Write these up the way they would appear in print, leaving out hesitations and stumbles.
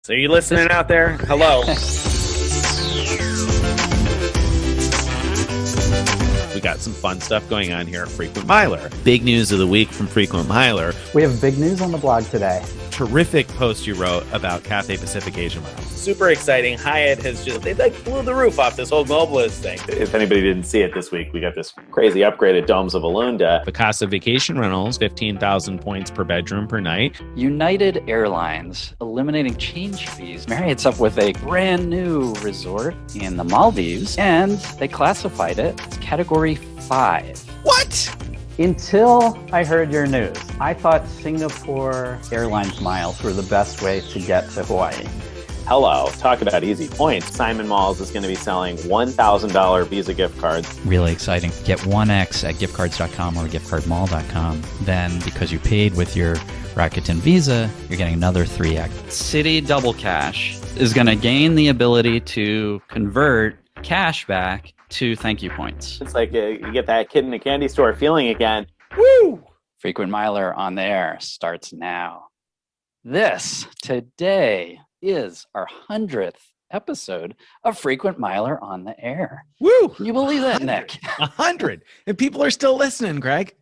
So you listening out there? Hello. We got some fun stuff going on here at Frequent Miler. Big news of the week from Frequent Miler. We have big news on the blog today. Terrific post you wrote about Cathay Pacific Asia Miles. Super exciting. Hyatt has they blew the roof off this whole globalist thing. If anybody didn't see it this week, we got this crazy upgraded Domes of Alunda. Vacasa Vacation Rentals, 15,000 points per bedroom per night. United Airlines eliminating change fees. Marriott's up with a brand new resort in the Maldives, and they classified it as Category 5. What? Until I heard your news, I thought Singapore Airlines miles were the best way to get to Hawaii. Hello, talk about easy points. Simon Malls is going to be selling $1,000 Visa gift cards. Really exciting. Get 1X at giftcards.com or giftcardmall.com. Then, because you paid with your Rakuten Visa, you're getting another 3X. Citi Double Cash is going to gain the ability to convert cash back to thank you points. It's like you get that kid in a candy store feeling again. Woo! Frequent Miler on the air starts now. This today is our 100th episode of Frequent Miler on the air. Woo! Can you believe that, Nick? 100. And people are still listening, Greg.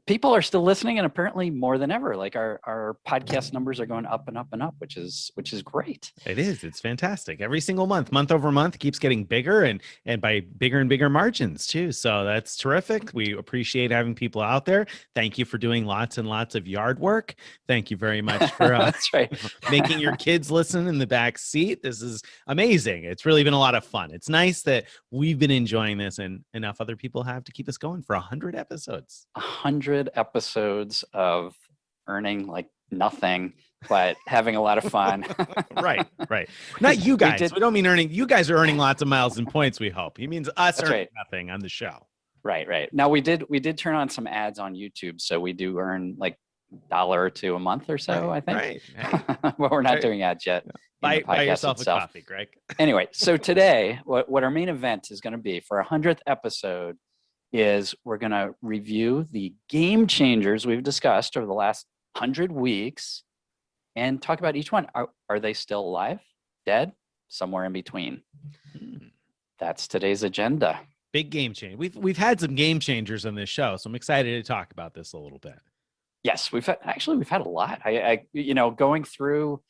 People are still listening, and apparently more than ever. Like our podcast numbers are going up and up and up, which is great. It is. It's fantastic. Every single month over month, keeps getting bigger and by bigger and bigger margins too. So that's terrific. We appreciate having people out there. Thank you for doing lots and lots of yard work. Thank you very much for That's right. making your kids listen in the back seat. This is amazing. It's really been a lot of fun. It's nice that we've been enjoying this and enough other people have to keep us going for 100 episodes. 100 episodes of earning like nothing, but having a lot of fun. Right. Not you guys. We don't mean earning. You guys are earning lots of miles and points, we hope. He means us earning nothing on the show. Right. Now we did turn on some ads on YouTube, so we do earn like $1 or $2 a month or so, I think. Right. But we're not doing ads yet. Buy yourself a coffee, Greg. Anyway, so today, what our main event is going to be for our 100th episode is we're going to review the game changers we've discussed over the last 100 weeks and talk about each one. Are they still alive, dead, somewhere in between? That's today's agenda. Big game change. We've had some game changers on this show, so I'm excited to talk about this a little bit. Yes, we've had a lot. I going through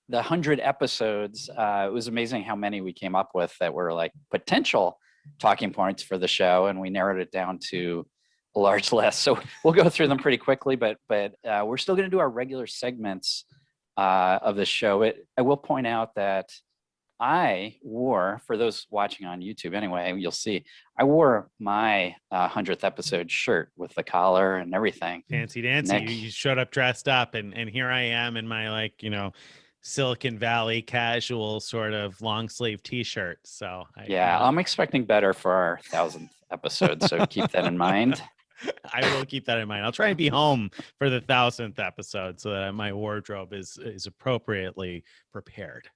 the 100 episodes, it was amazing how many we came up with that were like potential talking points for the show, and we narrowed it down to a large list. So we'll go through them pretty quickly, but we're still going to do our regular segments of the show. I will point out that I wore, for those watching on YouTube anyway, you'll see, I wore my 100th episode shirt with the collar and everything. Fancy dancy. You showed up dressed up, and here I am in my Silicon Valley casual sort of long sleeve t-shirt. So I'm expecting better for our 1000th episode. So keep that in mind. I will keep that in mind. I'll try and be home for the 1000th episode so that my wardrobe is appropriately prepared.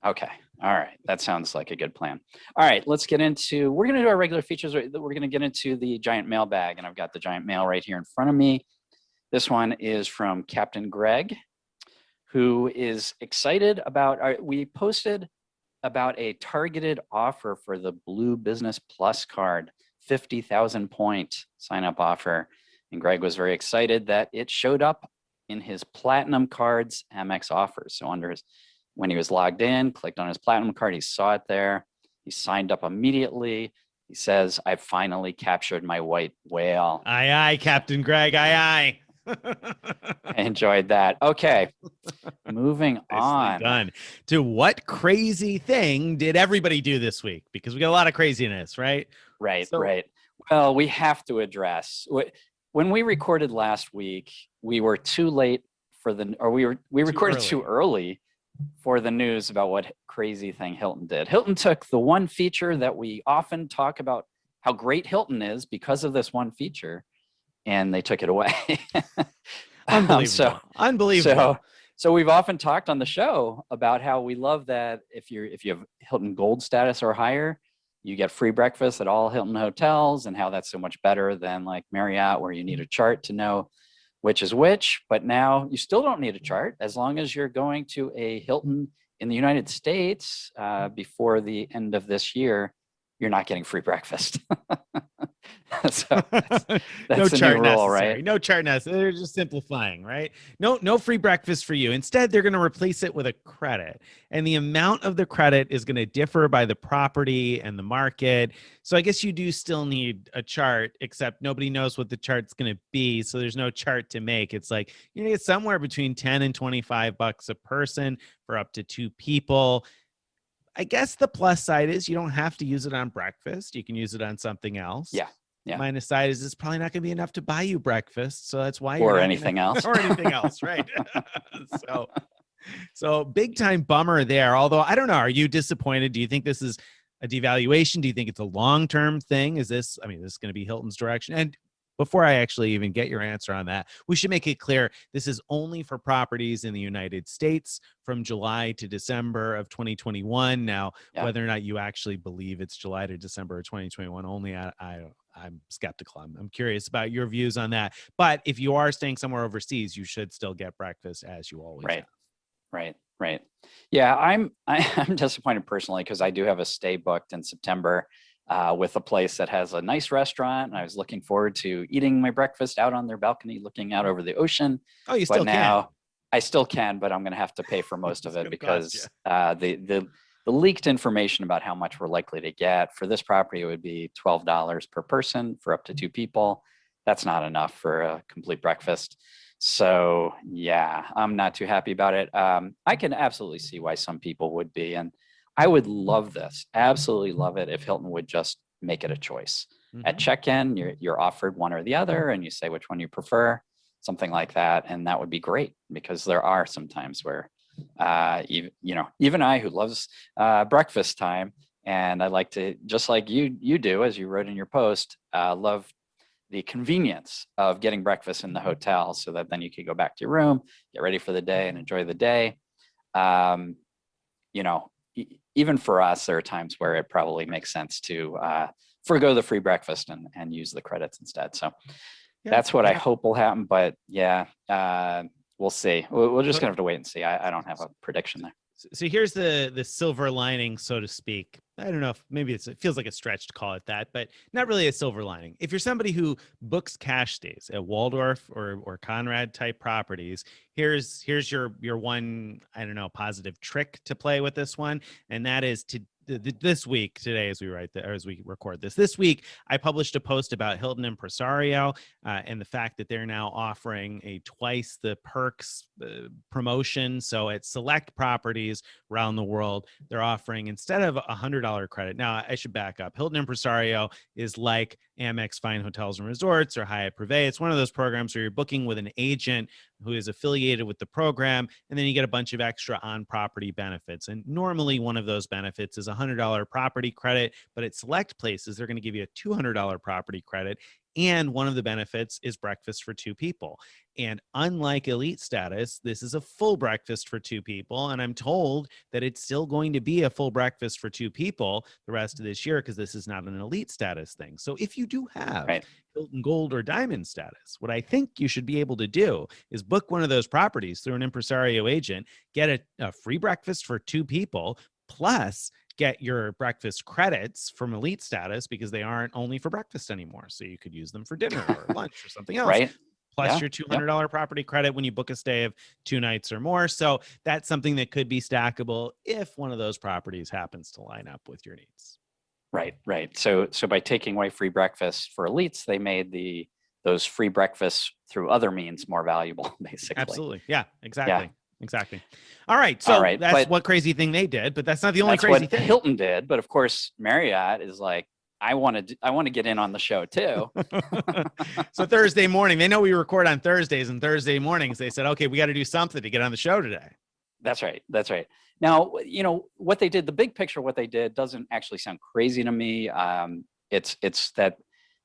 Okay. All right. That sounds like a good plan. All right. We're going to do our regular features. We're going to get into the giant mailbag, and I've got the giant mail right here in front of me. This one is from Captain Greg, who is excited about, we posted about a targeted offer for the Blue Business Plus card, 50,000 point sign-up offer. And Greg was very excited that it showed up in his Platinum Cards Amex offers. So when he was logged in, clicked on his Platinum card, he saw it there. He signed up immediately. He says, "I finally captured my white whale." Aye, aye, Captain Greg, aye, aye. I enjoyed that. Okay, moving on. Done. To what crazy thing did everybody do this week? Because we got a lot of craziness, right? Right. Well, we have to address when we recorded last week. We were too late we recorded too early for the news about what crazy thing Hilton did. Hilton took the one feature that we often talk about how great Hilton is because of this one feature, and they took it away. Unbelievable. So we've often talked on the show about how we love that if you have Hilton Gold status or higher, you get free breakfast at all Hilton hotels, and how that's so much better than like Marriott, where you need a chart to know which is which. But now you still don't need a chart as long as you're going to a Hilton in the United States, before the end of this year, you're not getting free breakfast. So that's No the new chart rule, necessary. right? No chart necessary. They're just simplifying, right? No free breakfast for you. Instead, they're going to replace it with a credit. And the amount of the credit is going to differ by the property and the market. So I guess you do still need a chart, except nobody knows what the chart's going to be. So there's no chart to make. It's like you're going to get somewhere between 10 and 25 bucks a person for up to 2 people. I guess the plus side is you don't have to use it on breakfast. You can use it on something else. Yeah. Yeah. Minus side is it's probably not going to be enough to buy you breakfast. So that's why Or you're anything else. or anything else. Right. So big time bummer there. Although I don't know, are you disappointed? Do you think this is a devaluation? Do you think it's a long-term thing? Is this going to be Hilton's direction? And before I actually even get your answer on that, we should make it clear this is only for properties in the United States from July to December of 2021. Now, whether or not you actually believe it's July to December of 2021 only, I'm skeptical. I'm curious about your views on that. But if you are staying somewhere overseas, you should still get breakfast as you always have. Right. Yeah, I'm disappointed personally because I do have a stay booked in September with a place that has a nice restaurant. And I was looking forward to eating my breakfast out on their balcony, looking out over the ocean. Oh, you but still now, can. I still can, but I'm going to have to pay for most of it because Gotcha. The leaked information about how much we're likely to get for this property, it would be $12 per person for up to 2 people. That's not enough for a complete breakfast. So yeah, I'm not too happy about it. I can absolutely see why some people would be, and I would love this, absolutely love it if Hilton would just make it a choice. At check-in, you're offered one or the other, and you say which one you prefer, something like that, and that would be great because there are some times where even I, who loves breakfast time, and I like to, just like you do, as you wrote in your post, love the convenience of getting breakfast in the hotel so that then you could go back to your room, get ready for the day and enjoy the day. Even for us, there are times where it probably makes sense to forego the free breakfast and use the credits instead. So that's what I hope will happen. But we'll see. We're just gonna have to wait and see. I don't have a prediction there. So here's the silver lining, so to speak. I don't know if maybe it feels like a stretch to call it that, but not really a silver lining. If you're somebody who books cash stays at Waldorf or Conrad type properties, here's your one, I don't know, positive trick to play with this one. And that is this week, today, as we record this week, I published a post about Hilton Impresario and the fact that they're now offering a twice the perks promotion. So at select properties around the world, they're offering, instead of $100 credit. Now I should back up. Hilton Impresario is like Amex Fine Hotels and Resorts or Hyatt Privé. It's one of those programs where you're booking with an agent who is affiliated with the program, and then you get a bunch of extra on-property benefits. And normally one of those benefits is $100 property credit, but at select places, they're going to give you a $200 property credit. And one of the benefits is breakfast for 2 people. And unlike elite status, this is a full breakfast for 2 people. And I'm told that it's still going to be a full breakfast for 2 people the rest of this year because this is not an elite status thing. So if you do have Hilton Gold or Diamond status, what I think you should be able to do is book one of those properties through an impresario agent, get a free breakfast for 2 people, plus get your breakfast credits from elite status because they aren't only for breakfast anymore. So you could use them for dinner or lunch or something else. Plus your $200 property credit when you book a stay of 2 nights or more. So that's something that could be stackable if one of those properties happens to line up with your needs. Right. So by taking away free breakfast for elites, they made those free breakfasts through other means more valuable, basically. Absolutely. Yeah, exactly. Exactly. All right. So that's what crazy thing they did, but that's not the only crazy thing Hilton did. But of course, Marriott is like, I want to get in on the show too. So Thursday morning, they know we record on Thursdays, and Thursday mornings they said, okay, we got to do something to get on the show today. That's right. Now, what they did, the big picture, what they did doesn't actually sound crazy to me. It's that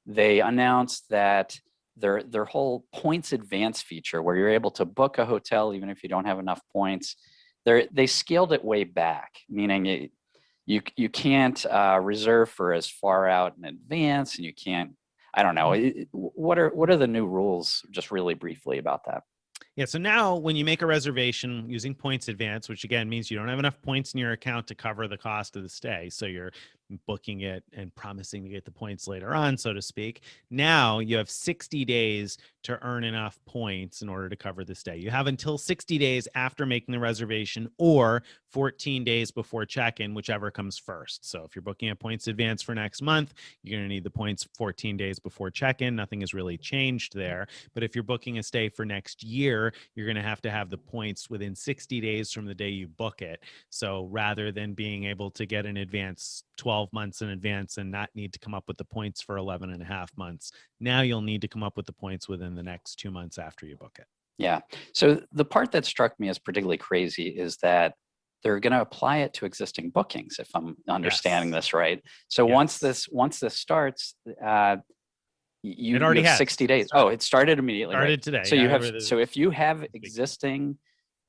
they announced that their whole points advance feature, where you're able to book a hotel even if you don't have enough points, they scaled it way back, meaning you can't reserve for as far out in advance, and you can't. I don't know. What are the new rules? Just really briefly about that. Yeah. So now when you make a reservation using points advance, which again means you don't have enough points in your account to cover the cost of the stay. So you're booking it and promising to get the points later on, so to speak. Now you have 60 days to earn enough points in order to cover the stay. You have until 60 days after making the reservation or 14 days before check-in, whichever comes first. So if you're booking a points advance for next month, you're going to need the points 14 days before check-in. Nothing has really changed there. But if you're booking a stay for next year, you're going to have the points within 60 days from the day you book it. So rather than being able to get an advance 12 months in advance and not need to come up with the points for 11 and a half months, now you'll need to come up with the points within the next 2 months after you book it. Yeah. So the part that struck me as particularly crazy is that they're going to apply it to existing bookings, if I'm understanding this right. So once this starts, you already have has. 60 days. Oh, it started immediately. Started right? today. So Yeah, you have, so if you have existing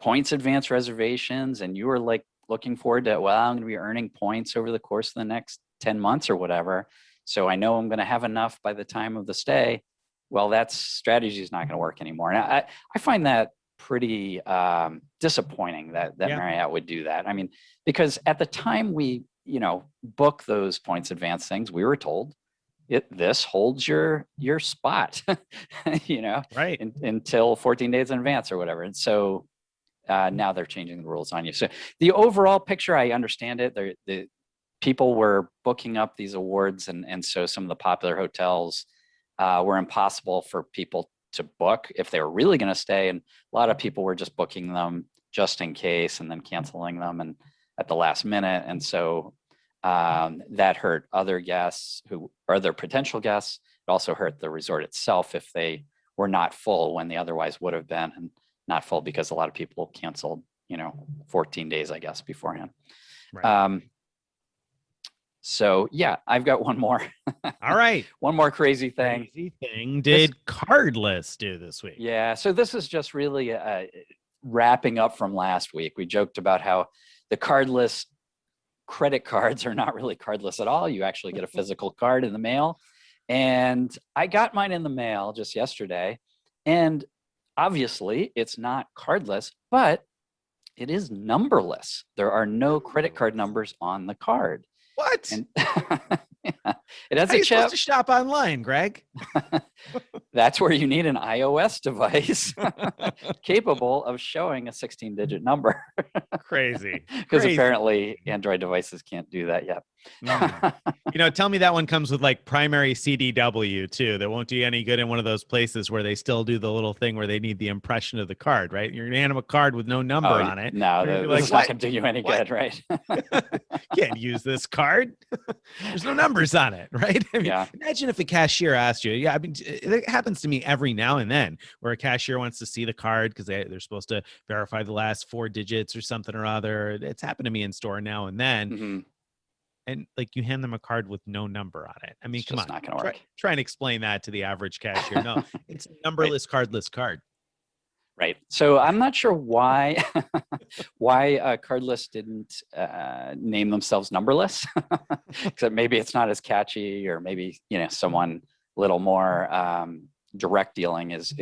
points advance reservations and you are like looking forward to, well, I'm going to be earning points over the course of the next 10 months or whatever, so I know I'm going to have enough by the time of the stay, well, that strategy is not going to work anymore. And I find that pretty disappointing that Marriott would do that. I mean, because at the time we, book those points advance things, we were told this holds your spot, right, until 14 days in advance or whatever. And so now they're changing the rules on you. So the overall picture, I understand it. The people were booking up these awards, and so some of the popular hotels were impossible for people to book if they were really going to stay. And a lot of people were just booking them just in case and then canceling them and at the last minute. And so that hurt other guests who are their potential guests. It also hurt the resort itself if they were not full when they otherwise would have been, and not full because a lot of people canceled, 14 days, I guess, beforehand. right. So yeah, I've got one more. All right. One more crazy thing. Did Cardless do this week? Yeah. So this is just really wrapping up from last week. We joked about how the Cardless credit cards are not really cardless at all. You actually get a physical card in the mail. And I got mine in the mail just yesterday. And obviously it's not cardless, but it is numberless. There are no credit card numbers on the card. What? And yeah, it has How are a you chip. supposed to shop online, Greg? That's where you need an iOS device capable of showing a 16-digit number. Crazy. Because apparently Android devices can't do that yet. Tell me that one comes with like primary CDW too. That won't do you any good in one of those places where they still do the little thing where they need the impression of the card, right? You're going to hand them a card with no number on it. No, that's not going to do you any good, right? Can't use this card. There's no numbers on it, right? I mean, imagine if a cashier asked you. Yeah, I mean, it happens to me every now and then where a cashier wants to see the card because they're supposed to verify the last 4 digits or something or other. It's happened to me in store now and then. Mm-hmm. And like you hand them a card with no number on it. I mean, come on, not going to work. Try and explain that to the average cashier. No, it's a numberless, cardless card. Right. So I'm not sure why Cardless didn't name themselves Numberless. Except maybe it's not as catchy, or maybe someone a little more direct dealing is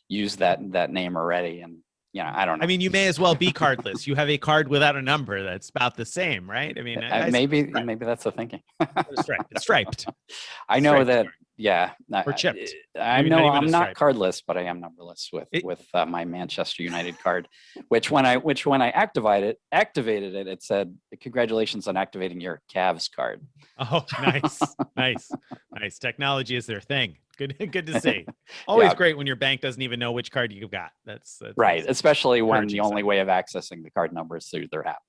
used that name already, and I don't know. I mean, you may as well be cardless. You have a card without a number that's about the same, right? I mean, maybe that's the thinking. It's striped. I know striped that. card. Yeah, or chipped. I know I'm not cardless, but I am numberless with my Manchester United card, which when I activated it, it said, "Congratulations on activating your Cavs card." Oh, nice. Technology is their thing. Good to see. Always great when your bank doesn't even know which card you've got. That's right, especially when the only way of accessing the card number is through their app.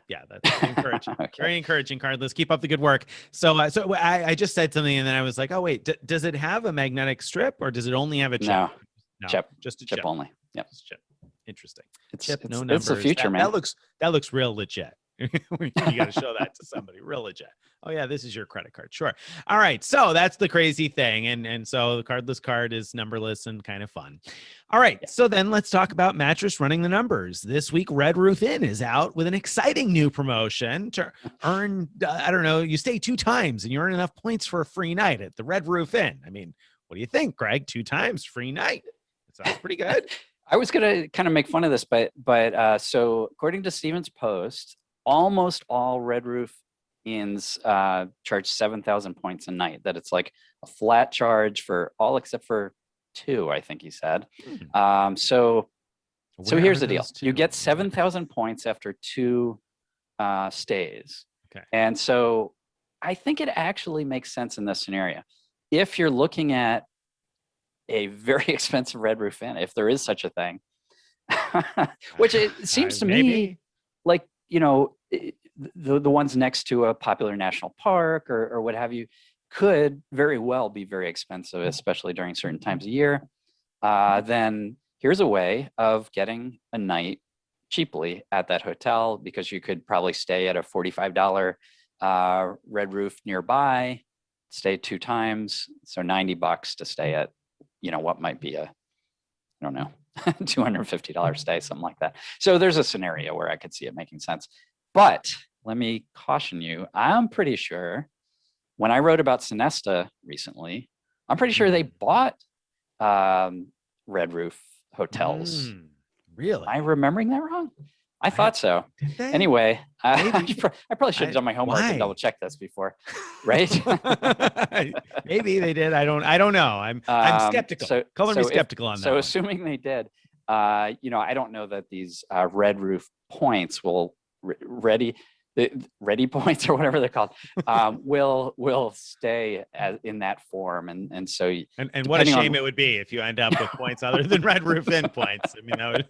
Yeah, that's encouraging. Okay. Very encouraging, Cardless. Keep up the good work. So I just said something, and then I was like, oh wait, does it have a magnetic strip, or does it only have a chip? No, chip, just a chip only. Yep, chip. Interesting. It's no numbers. It's the future, man. That looks real legit. You got to show that to somebody. Real legit. Oh yeah, this is your credit card. Sure. All right. So that's the crazy thing. And so the cardless card is numberless and kind of fun. All right. So then let's talk about Mattress Running the Numbers. This week, Red Roof Inn is out with an exciting new promotion to earn, you stay 2 times and you earn enough points for a free night at the Red Roof Inn. I mean, what do you think, Greg? 2 times free night. That sounds pretty good. I was gonna kind of make fun of this, but so according to Stevens Post, almost all Red Roof inns charge 7,000 points a night. That it's like a flat charge for all except for two, I think he said. So Where here's are the deal: those you two? get 7,000 points after two stays, Okay. and so I think it actually makes sense in this scenario. If you're looking at a very expensive Red Roof Inn, if there is such a thing, which it seems to me Maybe. like, the ones next to a popular national park or what have you could very well be very expensive, especially during certain times of year. Then here's a way of getting a night cheaply at that hotel, because you could probably stay at a $45 Red Roof nearby, stay 2 times, so $90 to stay at what might be a, I don't know, $250 stay, something like that. So there's a scenario where I could see it making sense. But let me caution you, I'm pretty sure when I wrote about Sonesta recently, I'm pretty sure they bought Red Roof hotels. Really? Am I remembering that wrong? I thought so. Did they? Anyway, Maybe. I probably should have done my homework Why? and double check this before, right? Maybe they did. I don't know. I'm skeptical. Color me skeptical on that. So assuming they did, I don't know that these Red Roof points will ready points or whatever they're called will stay in that form, and so and what a shame it would be if you end up with points other than Red Roof Inn points. I mean, that would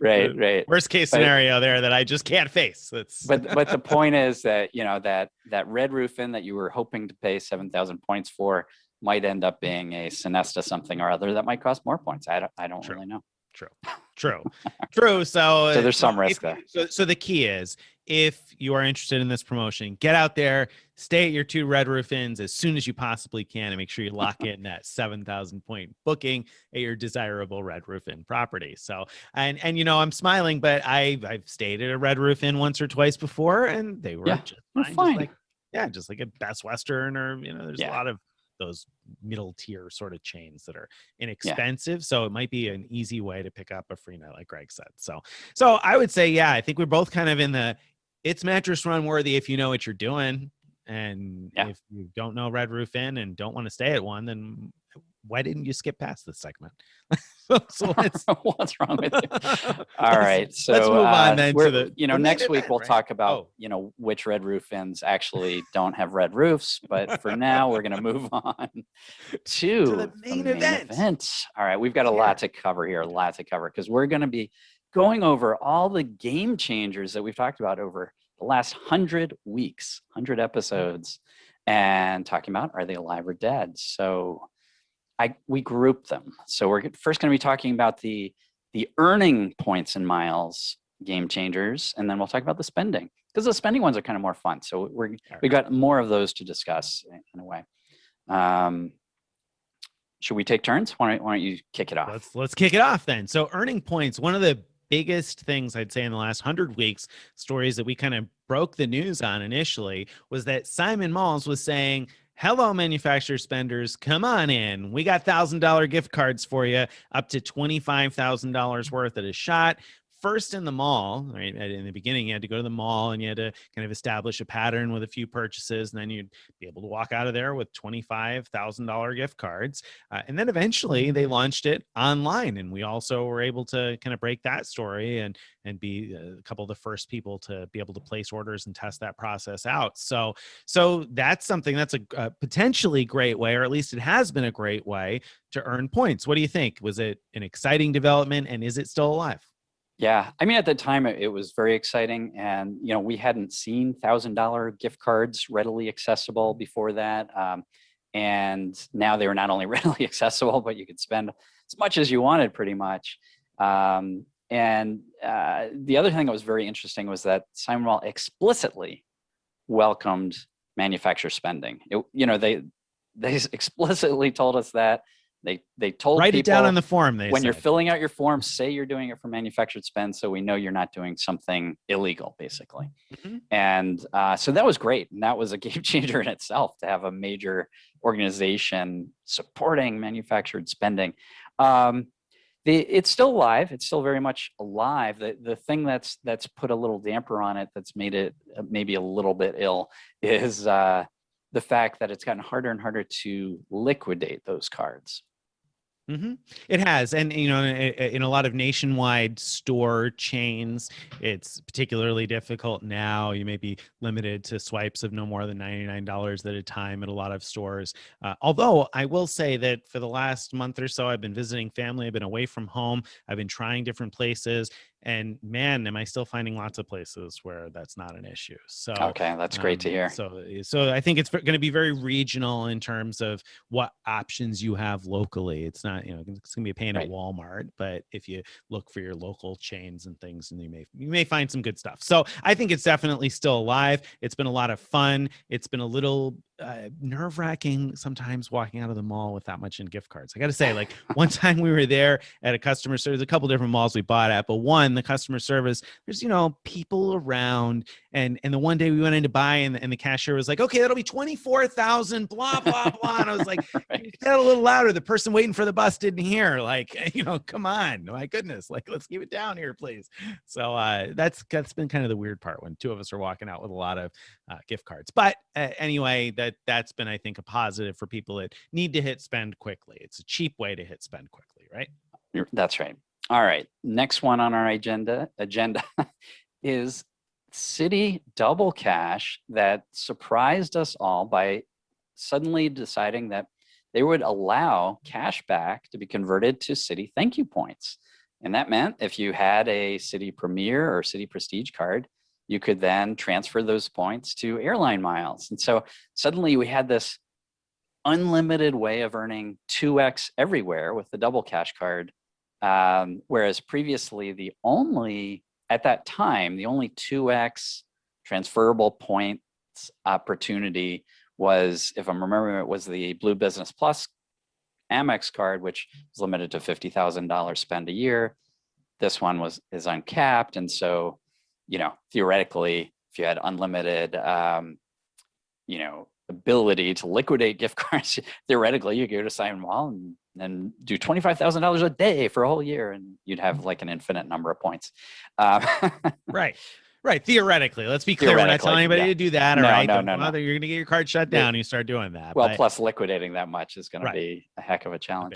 right worst case scenario there that I just can't face. But the point is that that Red Roof Inn that you were hoping to pay 7,000 points for might end up being a Sonesta something or other that might cost more points. I don't really know. True. So there's some risk there. So the key is, if you are interested in this promotion, get out there, stay at your 2 Red Roof Inns as soon as you possibly can, and make sure you lock in that 7,000 point booking at your desirable Red Roof Inn property. So, and I'm smiling, but I've stayed at a Red Roof Inn once or twice before, and they were just fine. Just like a Best Western, or there's a lot of those middle tier sort of chains that are inexpensive. So it might be an easy way to pick up a free night, like Greg said. So I would say, I think we're both kind of in the, it's Mattress Run worthy if you know what you're doing. And if you don't know Red Roof Inn and don't want to stay at one, then why didn't you skip past this segment? So let's, what's wrong with you? All right. So let's move on then to the next week we'll talk about, which Red Roof Inns actually don't have red roofs. But for now, we're going to move on to the main event. All right. We've got a lot to cover here, because we're going to be going over all the game changers that we've talked about over the last 100 weeks, 100 episodes, and talking about, are they alive or dead? So we group them. So we're first going to be talking about the earning points and miles game changers, and then we'll talk about the spending, because the spending ones are kind of more fun. So we got more of those to discuss in a way. Should we take turns? Why don't you kick it off? Let's kick it off then. So earning points, one of the biggest things I'd say in the last 100 weeks, stories that we kind of broke the news on initially, was that Simon Malls was saying, hello, manufacturer spenders, come on in. We got $1,000 gift cards for you, up to $25,000 worth at a shot. First in the mall, right? In the beginning, you had to go to the mall and you had to kind of establish a pattern with a few purchases, and then you'd be able to walk out of there with $25,000 gift cards. And then eventually they launched it online, and we also were able to kind of break that story and be a couple of the first people to be able to place orders and test that process out. So that's something that's a potentially great way, or at least it has been a great way to earn points. What do you think? Was it an exciting development, and is it still alive? Yeah, I mean, at the time it was very exciting, and we hadn't seen $1,000 gift cards readily accessible before that, and now they were not only readily accessible, but you could spend as much as you wanted, pretty much. And the other thing that was very interesting was that Simon Mall explicitly welcomed manufacturer spending. They explicitly told us that. They told write people, it down on the form. When you're filling out your form, say you're doing it for manufactured spend, so we know you're not doing something illegal, basically. Mm-hmm. And so that was great, and that was a game changer in itself, to have a major organization supporting manufactured spending. It's still live. It's still very much alive. The thing that's put a little damper on it, that's made it maybe a little bit ill, is the fact that it's gotten harder and harder to liquidate those cards. Mm-hmm. It has. And, in a lot of nationwide store chains, it's particularly difficult now. You may be limited to swipes of no more than $99 at a time at a lot of stores. Although I will say that for the last month or so, I've been visiting family. I've been away from home. I've been trying different places. And man, am I still finding lots of places where that's not an issue. So, Okay, that's great to hear. So I think it's going to be very regional in terms of what options you have locally. It's not, it's going to be a pain at Walmart, but if you look for your local chains and things, and you may find some good stuff. So I think it's definitely still alive. It's been a lot of fun. It's been a little nerve-wracking sometimes walking out of the mall with that much in gift cards. I got to say, like one time we were there at a customer service, a couple different malls we bought at, but one, the customer service, there's, people around, and the one day we went in to buy, and the cashier was like, okay, that'll be 24,000, blah, blah, blah. And I was like, Can you say that a little louder? The person waiting for the bus didn't hear. Like, come on, my goodness, like, let's keep it down here, please. So that's been kind of the weird part when two of us are walking out with a lot of gift cards. But anyway, that's been, I think, a positive for people that need to hit spend quickly. It's a cheap way to hit spend quickly, right? That's right. All right. Next one on our agenda is Citi Double Cash, that surprised us all by suddenly deciding that they would allow cash back to be converted to Citi Thank You points. And that meant if you had a Citi Premier or Citi Prestige card, you could then transfer those points to airline miles. And so suddenly we had this unlimited way of earning 2x everywhere with the Double Cash card. Whereas previously, at that time, the only 2x transferable points opportunity was, if I'm remembering, it was the Blue Business Plus Amex card, which is limited to $50,000 spend a year. This one is uncapped. And so, theoretically, if you had unlimited, ability to liquidate gift cards, theoretically, you could go to Simon Mall and do $25,000 a day for a whole year, and you'd have like an infinite number of points. Right. Theoretically, let's be clear. We're not telling anybody to do that. All right. No. You're going to get your card shut down. And you start doing that. Well, plus liquidating that much is going to be a heck of a challenge.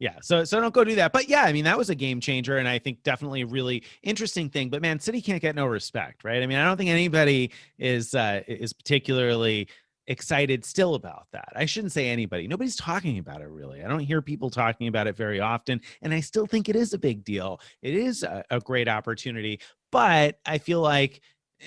Yeah. So don't go do that. But yeah, I mean, that was a game changer, and I think definitely a really interesting thing. But man, Citi can't get no respect, right? I mean, I don't think anybody is particularly excited still about that. I shouldn't say anybody. Nobody's talking about it really. I don't hear people talking about it very often, and I still think it is a big deal. It is a great opportunity, but I feel like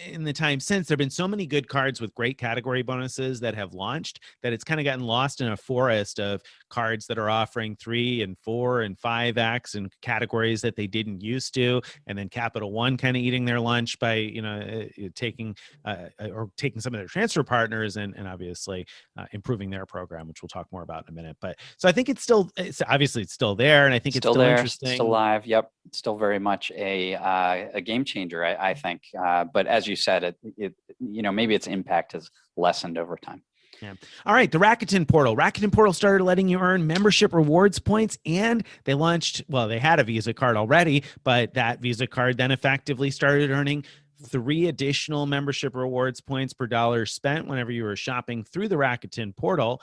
in the time since, there have been so many good cards with great category bonuses that have launched that it's kind of gotten lost in a forest of cards that are offering 3 and 4 and 5x in categories that they didn't used to, and then Capital One kind of eating their lunch by taking some of their transfer partners and obviously improving their program, which we'll talk more about in a minute. But so I think it's obviously still there, and I think it's still there, interesting, still live. Yep, it's still very much a game changer, I think. But as you said, maybe its impact has lessened over time. Yeah. All right. The Rakuten Portal started letting you earn membership rewards points, and they had a Visa card already, but that Visa card then effectively started earning 3 additional membership rewards points per dollar spent whenever you were shopping through the Rakuten Portal.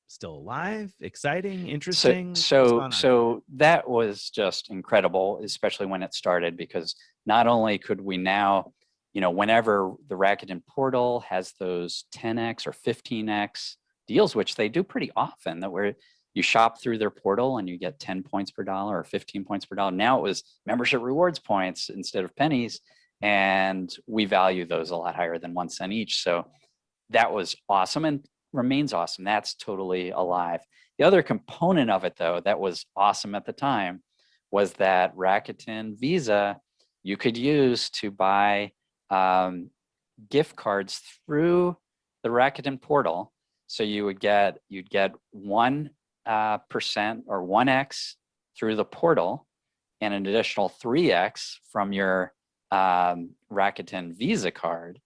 Still alive, exciting, interesting. So that was just incredible, especially when it started, because not only could we now, whenever the Rakuten Portal has those 10x or 15x deals, which they do pretty often, that where you shop through their portal and you get 10 points per dollar or 15 points per dollar. Now it was membership rewards points instead of pennies, and we value those a lot higher than 1 cent each. So that was awesome and remains awesome. That's totally alive. The other component of it, though, that was awesome at the time was that Rakuten Visa you could use to buy gift cards through the Rakuten Portal. So you'd get 1% or 1x through the portal, and an additional 3x from your Rakuten Visa card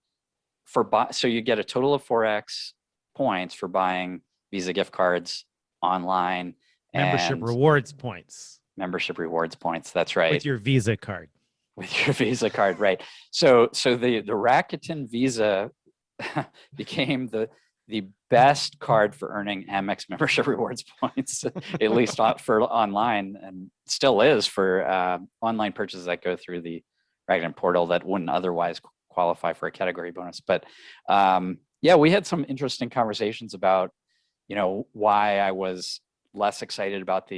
so you get a total of 4x points for buying Visa gift cards online. Membership rewards points. membership rewards points. That's right. With your Visa card. With your Visa card, right? So the Rakuten Visa became the best card for earning Amex membership rewards points, at least for online, and still is for online purchases that go through the Rakuten portal that wouldn't otherwise qualify for a category bonus. But yeah, we had some interesting conversations about, why I was less excited about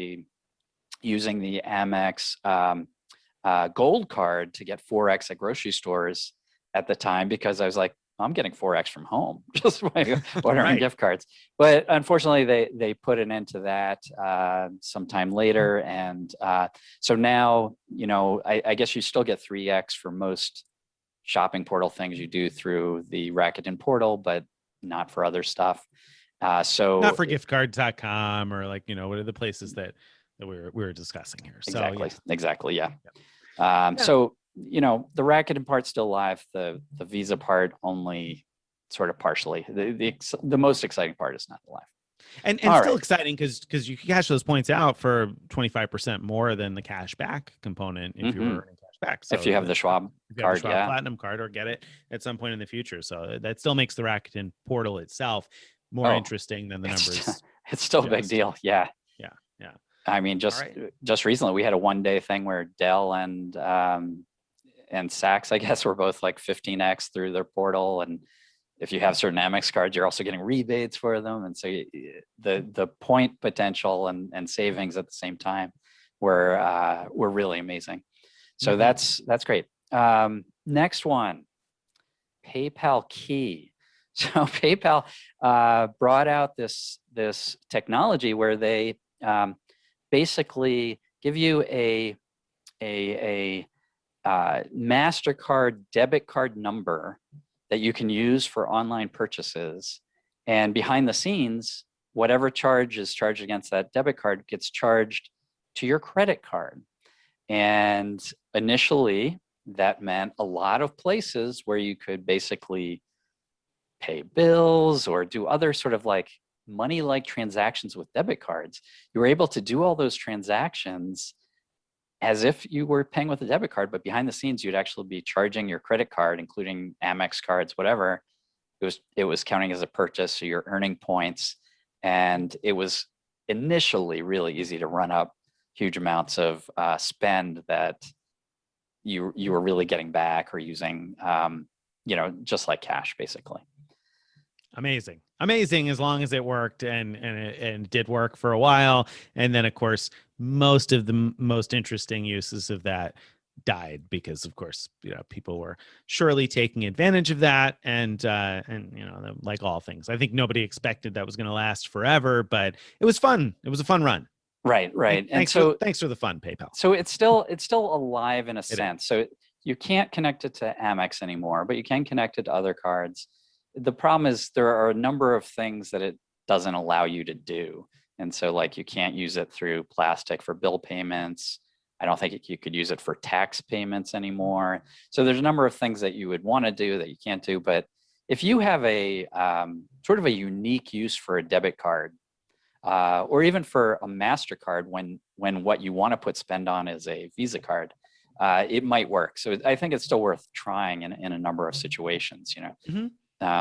using the Amex Gold card to get 4X at grocery stores at the time, because I was like, I'm getting 4X from home just by ordering Right. gift cards. But unfortunately, they put an end to that sometime later. And so now, I guess you still get 3X for most shopping portal things you do through the Rakuten portal, but not for other stuff. So not for giftcards.com or what are the places that we were discussing here. Exactly. So, Exactly. Yeah. Yeah. So, the Rakuten part's still live. The Visa part only sort of partially. The most exciting part is not live. And All still right. exciting because you can cash those points out for 25% more than the cash back component if you were earning cash back. So If you have the Schwab card, yeah. Platinum card, or get it at some point in the future. So that still makes the Rakuten portal itself more interesting than the numbers. It's still a big deal. Yeah. Yeah. Yeah. I mean, just recently we had a 1-day thing where Dell and Saks, I guess, were both like 15X through their portal. And if you have certain Amex cards, you're also getting rebates for them. And so the point potential and savings at the same time were really amazing. So that's great. Next one, PayPal Key. So PayPal brought out this technology where they basically give you a MasterCard debit card number that you can use for online purchases, and behind the scenes, whatever charge is charged against that debit card gets charged to your credit card. And initially, that meant a lot of places where you could basically pay bills or do other sort of like money-like transactions with debit cards. You were able to do all those transactions as if you were paying with a debit card, but behind the scenes, you'd actually be charging your credit card, including Amex cards, whatever. It was counting as a purchase, so you're earning points. And it was initially really easy to run up huge amounts of spend that you were really getting back or using, just like cash, basically. Amazing as long as it worked and it did work for a while. And then of course, most of the most interesting uses of that died because of course, people were surely taking advantage of that. And like all things, I think nobody expected that was going to last forever, but it was fun. It was a fun run. Right. Thanks for the fun, PayPal. So it's still alive in a sense. So you can't connect it to Amex anymore, but you can connect it to other cards. The problem is there are a number of things that it doesn't allow you to do. And so like you can't use it through plastic for bill payments. I don't think you could use it for tax payments anymore. So there's a number of things that you would want to do that you can't do. But if you have a sort of a unique use for a debit card, or even for a MasterCard, when what you want to put spend on is a Visa card, it might work. So I think it's still worth trying in a number of situations,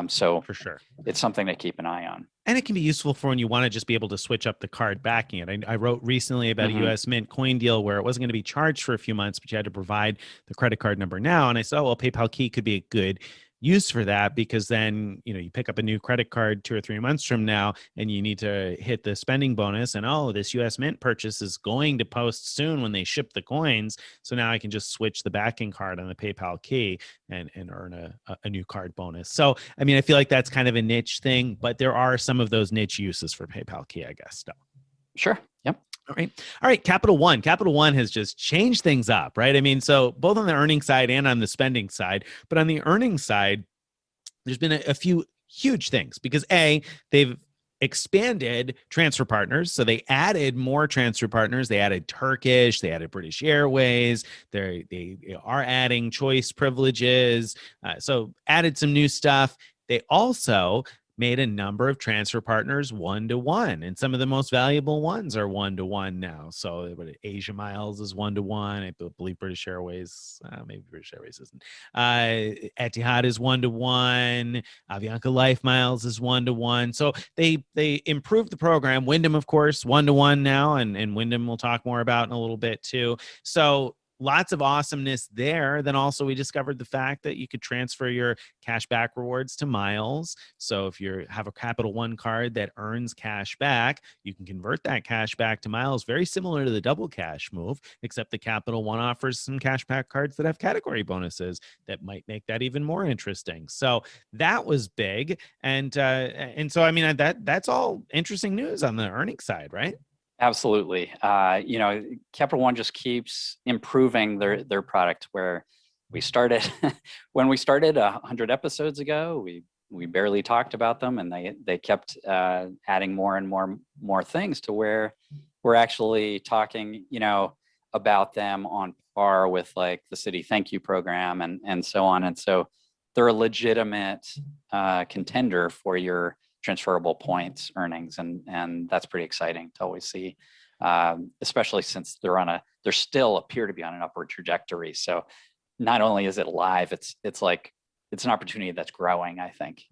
So for sure, it's something to keep an eye on. And it can be useful for when you want to just be able to switch up the card backing it. I wrote recently about a US Mint coin deal where it wasn't going to be charged for a few months, but you had to provide the credit card number now. And I said, well, PayPal Key could be a good use for that, because then, you pick up a new credit card 2 or 3 months from now and you need to hit the spending bonus, and this US Mint purchase is going to post soon when they ship the coins. So now I can just switch the backing card on the PayPal Key and earn a new card bonus. So, I mean, I feel like that's kind of a niche thing, but there are some of those niche uses for PayPal Key, I guess. Still. Sure. Yep. All right. Capital One has just changed things up, right? I mean, so both on the earning side and on the spending side, but on the earning side, there's been a few huge things because they've expanded transfer partners. So they added more transfer partners. They added Turkish, they added British Airways. They are adding choice privileges. So added some new stuff. They also made a number of transfer partners 1-to-1, and some of the most valuable ones are 1-to-1 now. So Asia Miles is 1-to-1. I believe British Airways, maybe British Airways isn't. Etihad is 1-to-1. Avianca Life Miles is 1-to-1. So they improved the program. Wyndham, of course, 1-to-1 now, and Wyndham we'll talk more about in a little bit too. So lots of awesomeness there. Then also we discovered the fact that you could transfer your cash back rewards to miles. So if you have a Capital One card that earns cash back, you can convert that cash back to miles, very similar to the double cash move, except the Capital One offers some cash back cards that have category bonuses that might make that even more interesting. So that was big. And so, I mean, that's all interesting news on the earnings side, right? Absolutely. Capital One just keeps improving their product. Where we started, when we started 100 episodes ago, we barely talked about them, and they kept adding more and more things to where we're actually talking, about them on par with like the Citi Thank You program and so on. And so they're a legitimate contender for your transferable points earnings, and that's pretty exciting to always see, especially since they're still appear to be on an upward trajectory. So not only is it live, it's an opportunity that's growing, I think.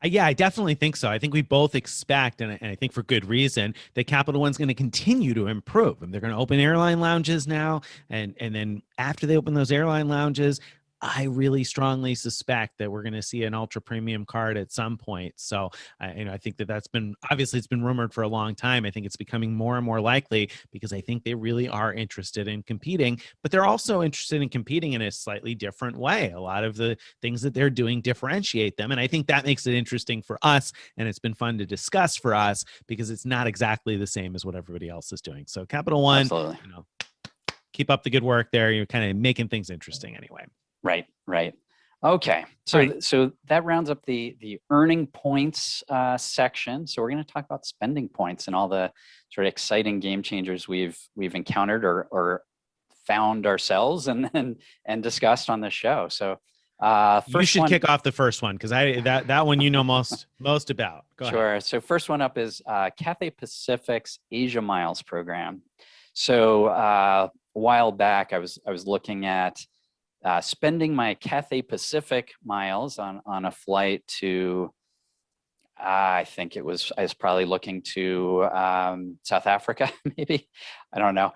Yeah, I definitely think so. I think we both expect, and I think for good reason, that Capital One's going to continue to improve. And they're going to open airline lounges now, and then after they open those airline lounges, I really strongly suspect that we're going to see an ultra premium card at some point. So, I think that's been, obviously it's been rumored for a long time. I think it's becoming more and more likely because I think they really are interested in competing, but they're also interested in competing in a slightly different way. A lot of the things that they're doing differentiate them. And I think that makes it interesting for us. And it's been fun to discuss for us because it's not exactly the same as what everybody else is doing. So Capital One, Absolutely. Keep up the good work there. You're kind of making things interesting anyway. Right. Okay. So that rounds up the earning points section. So we're going to talk about spending points and all the sort of exciting game changers we've encountered or found ourselves and discussed on the show. So you should kick off the first one because that one most about. Go sure. ahead. So first one up is Cathay Pacific's Asia Miles program. So a while back, I was looking at spending my Cathay Pacific miles on a flight to, I was probably looking to South Africa, maybe. I don't know.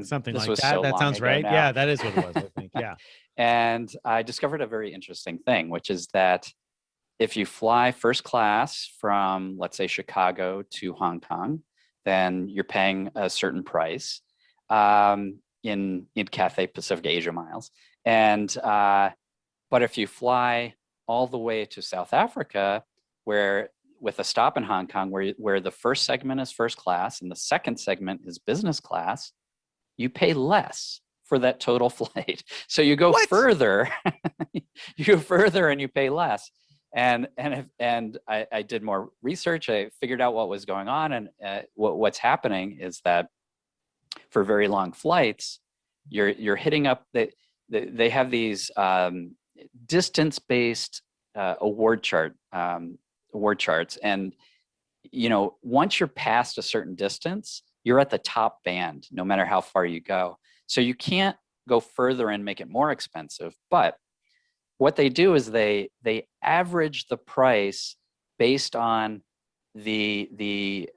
Something like that. So that sounds right. now. Yeah, that is what it was, I think. Yeah. And I discovered a very interesting thing, which is that if you fly first class from, let's say, Chicago to Hong Kong, then you're paying a certain price in Cathay Pacific Asia Miles. And but if you fly all the way to South Africa, where with a stop in Hong Kong, where the first segment is first class and the second segment is business class, you pay less for that total flight. So you go further, and you pay less. And I did more research. I figured out what was going on, and what's happening is that for very long flights, you're hitting up they have these distance-based award charts, and once you're past a certain distance, you're at the top band, no matter how far you go. So you can't go further and make it more expensive. But what they do is they average the price based on the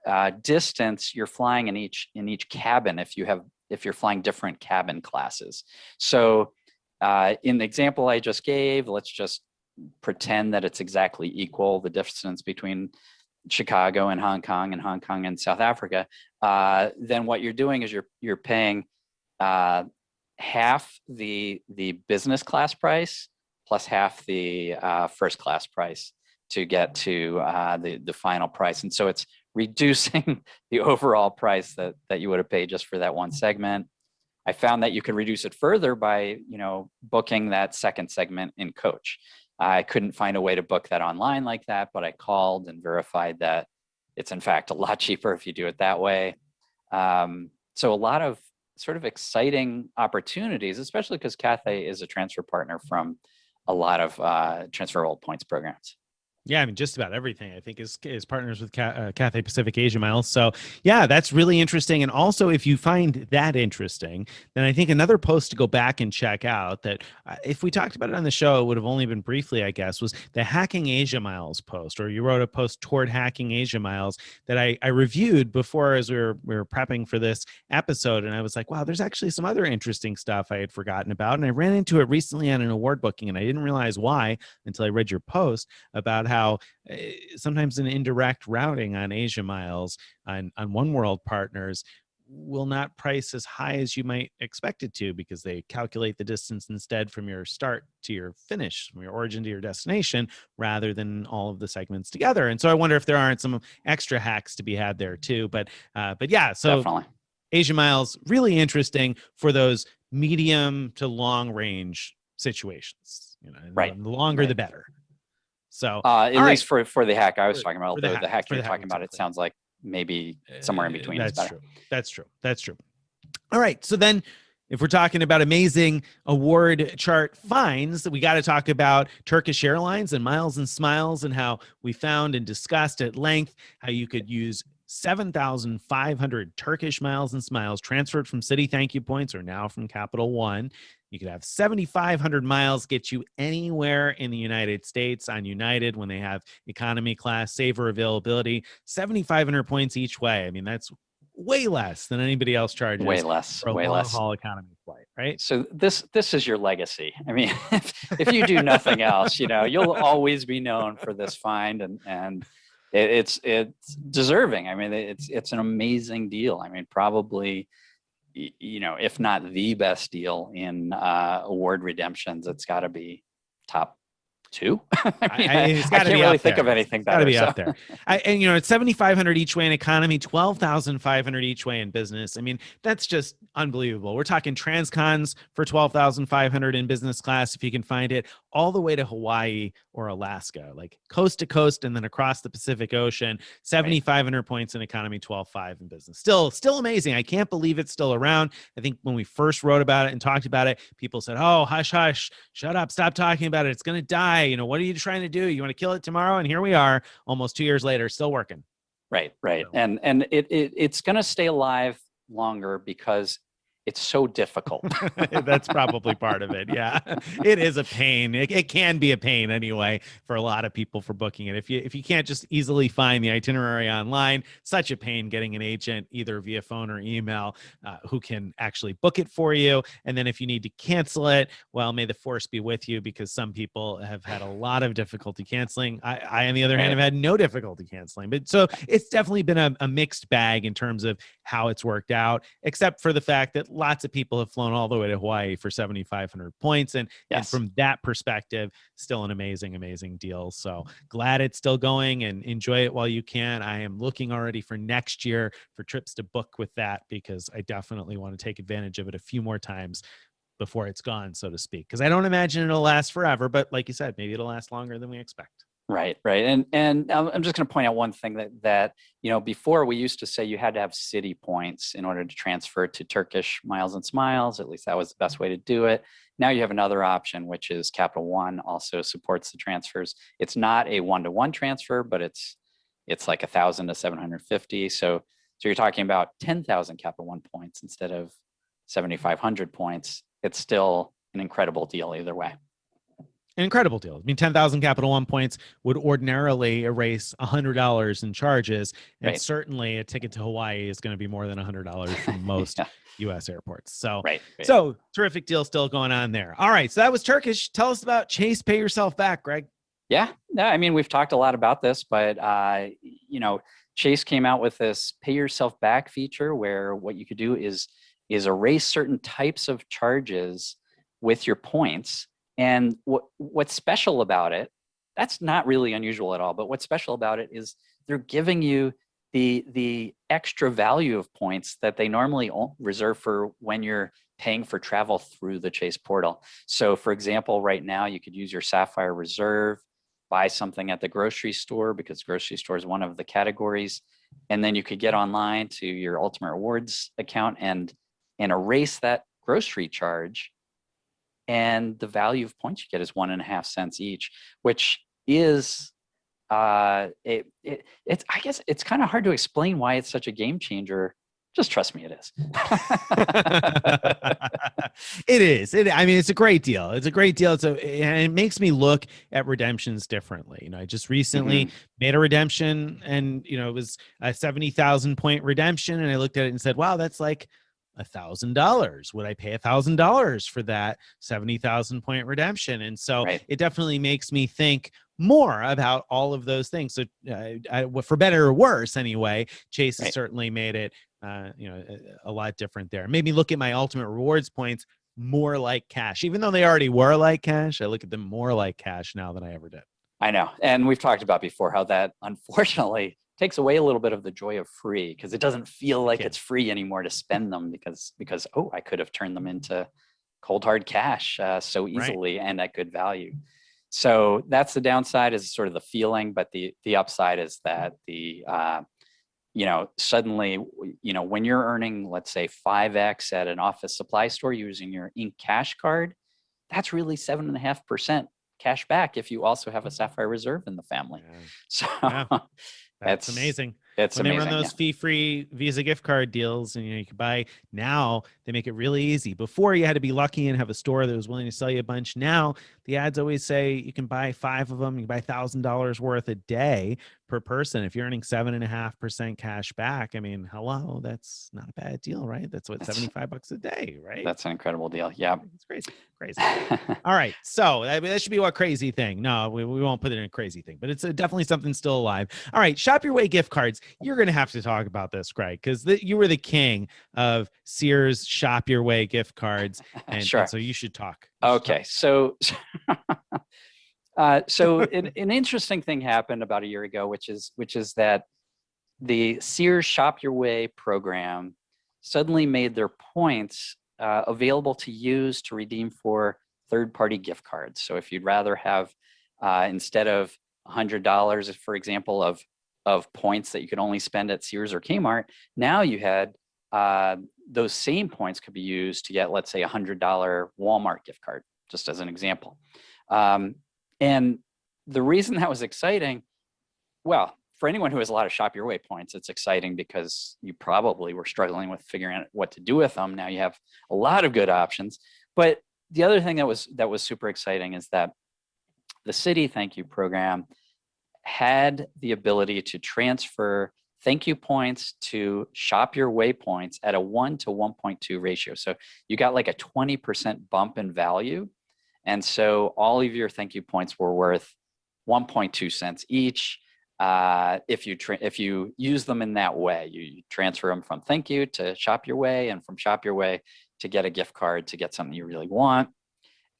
distance you're flying in each cabin. If you're flying different cabin classes, so in the example I just gave, let's just pretend that it's exactly equal, the distance between Chicago and Hong Kong and South Africa. Then what you're doing is you're paying half the business class price plus half the first class price to get to the final price. And so it's reducing the overall price that you would have paid just for that one segment. I found that you could reduce it further by, booking that second segment in coach. I couldn't find a way to book that online like that, but I called and verified that it's in fact a lot cheaper if you do it that way. So a lot of sort of exciting opportunities, especially because Cathay is a transfer partner from a lot of transferable points programs. Yeah, I mean, just about everything I think is partners with Cathay Pacific Asia Miles. So yeah, that's really interesting. And also, if you find that interesting, then I think another post to go back and check out that if we talked about it on the show, it would have only been briefly, I guess, was the Hacking Asia Miles post, or you wrote a post toward Hacking Asia Miles that I reviewed before as we were prepping for this episode. And I was like, wow, there's actually some other interesting stuff I had forgotten about. And I ran into it recently on an award booking, and I didn't realize why until I read your post about how sometimes an indirect routing on Asia Miles on One World partners will not price as high as you might expect it to, because they calculate the distance instead from your start to your finish, from your origin to your destination, rather than all of the segments together. And so I wonder if there aren't some extra hacks to be had there too. But yeah, so Definitely. Asia Miles, really interesting for those medium to long range situations. Right. The longer, Right. the better. So At all least right. for the hack I was For- talking about, for the although hack- the hack for you're the hack talking about, it exactly. sounds like maybe somewhere in between is That's better. true. That's true. All right. So then if we're talking about amazing award chart finds, we got to talk about Turkish Airlines and Miles and Smiles, and how we found and discussed at length how you could use 7,500 Turkish Miles and Smiles transferred from Citi Thank You points, or now from Capital One. You could have 7,500 miles get you anywhere in the United States on United when they have economy class saver availability. 7,500 points each way. I mean, that's way less than anybody else charges Way less. for a Way long less. haul economy flight, right? So this is your legacy. I mean, if you do nothing else, you'll always be known for this find, and it's deserving. I mean, it's an amazing deal. I mean, probably, if not the best deal in award redemptions, it's got to be top 2. I mean, It's I got to can't be really up think there. of anything It's got to better. be So. up there. And it's 7,500 each way in economy, 12,500 each way in business. I mean, that's just unbelievable. We're talking transcons for 12,500 in business class, if you can find it, all the way to Hawaii or Alaska, like coast to coast, and then across the Pacific Ocean. 7,500 points in economy, 12,500 in business. Still amazing. I can't believe it's still around. I think when we first wrote about it and talked about it, people said, "Oh, hush, hush, shut up, stop talking about it. It's going to die. What are you trying to do? You want to kill it tomorrow?" And here we are, almost 2 years later, still working. Right. So. And it's going to stay alive longer because it's so difficult. That's probably part of it. Yeah, it is a pain. It can be a pain anyway for a lot of people for booking it. If you can't just easily find the itinerary online, such a pain getting an agent either via phone or email who can actually book it for you. And then if you need to cancel it, well, may the force be with you, because some people have had a lot of difficulty canceling. I on the other hand, have had no difficulty canceling. But so it's definitely been a mixed bag in terms of how it's worked out, except for the fact that lots of people have flown all the way to Hawaii for 7,500 points. And from that perspective, still an amazing deal. So glad it's still going, and enjoy it while you can. I am looking already for next year for trips to book with that, because I definitely want to take advantage of it a few more times before it's gone, so to speak. Because I don't imagine it'll last forever, but like you said, maybe it'll last longer than we expect. Right. And I'm just going to point out one thing that before we used to say you had to have Citi points in order to transfer to Turkish Miles and Smiles. At least that was the best way to do it. Now you have another option, which is Capital One also supports the transfers. It's not a 1-to-1 transfer, but it's like 1,000 to 750. So you're talking about 10,000 Capital One points instead of 7,500 points. It's still an incredible deal either way. An incredible deal. I mean, 10,000 Capital One points would ordinarily erase $100 in charges. And certainly a ticket to Hawaii is going to be more than $100 from most U.S. airports. So, so terrific deal still going on there. All right. So that was Turkish. Tell us about Chase Pay Yourself Back, Greg. Yeah. I mean, we've talked a lot about this, but, Chase came out with this Pay Yourself Back feature where what you could do is erase certain types of charges with your points. And what's special about it, that's not really unusual at all, but what's special about it is they're giving you the extra value of points that they normally reserve for when you're paying for travel through the Chase portal. So for example, right now you could use your Sapphire Reserve, buy something at the grocery store, because grocery store is one of the categories. And then you could get online to your Ultimate Rewards account and erase that grocery charge. And the value of points you get is 1.5 cents each, which is it's I guess it's kind of hard to explain why it's such a game changer. Just trust me, it is. It is. I mean, it's a great deal. It's a great deal. And it makes me look at redemptions differently. You know, I just recently made a redemption, and it was a 70,000 point redemption, and I looked at it and said, "Wow, that's like $1,000. Would I pay $1,000 for that 70,000 point redemption?" And so it definitely makes me think more about all of those things. So, for better or worse, anyway, Chase has certainly made it, a lot different there. Made me look at my ultimate rewards points more like cash, even though they already were like cash. I look at them more like cash now than I ever did. I know, and we've talked about before how that unfortunately takes away a little bit of the joy of free, because it doesn't feel like it's free anymore to spend them because I could have turned them into cold hard cash so easily and at good value. So that's the downside, is sort of the feeling, but the upside is that suddenly, when you're earning, let's say 5x at an office supply store using your Ink Cash card, that's really 7.5% cash back if you also have a Sapphire Reserve in the family. So that's amazing. It's when amazing. They run those fee-free Visa gift card deals, and you can buy now. They make it really easy. Before, you had to be lucky and have a store that was willing to sell you a bunch. Now the ads always say you can buy 5 of them. You can buy $1,000 worth a day per person. If you're earning 7.5% cash back, I mean, hello, that's not a bad deal, right? That's $75 a day, right? That's an incredible deal. Yeah, it's crazy. All right, so that should be a crazy thing. No, we won't put it in a crazy thing, but it's definitely something still alive. All right, Shop Your Way gift cards. You're going to have to talk about this, Greg, because you were the king of Sears Shop Your Way gift cards, and so you should talk. Okay, so an interesting thing happened about a year ago, which is that the Sears Shop Your Way program suddenly made their points available to use to redeem for third-party gift cards. So if you'd rather have, instead of $100, for example, of points that you could only spend at Sears or Kmart, now you had those same points could be used to get, let's say, $100 Walmart gift card, just as an example. And the reason that was exciting, well, for anyone who has a lot of Shop Your Way points, it's exciting because you probably were struggling with figuring out what to do with them. Now you have a lot of good options. But the other thing that was super exciting is that the City Thank You program had the ability to transfer thank you points to Shop Your Way points at a 1 to 1.2 ratio. So you got like a 20% bump in value. And so all of your thank you points were worth 1.2 cents each. If you use them in that way, you transfer them from thank you to Shop Your Way, and from Shop Your Way to get a gift card to get something you really want.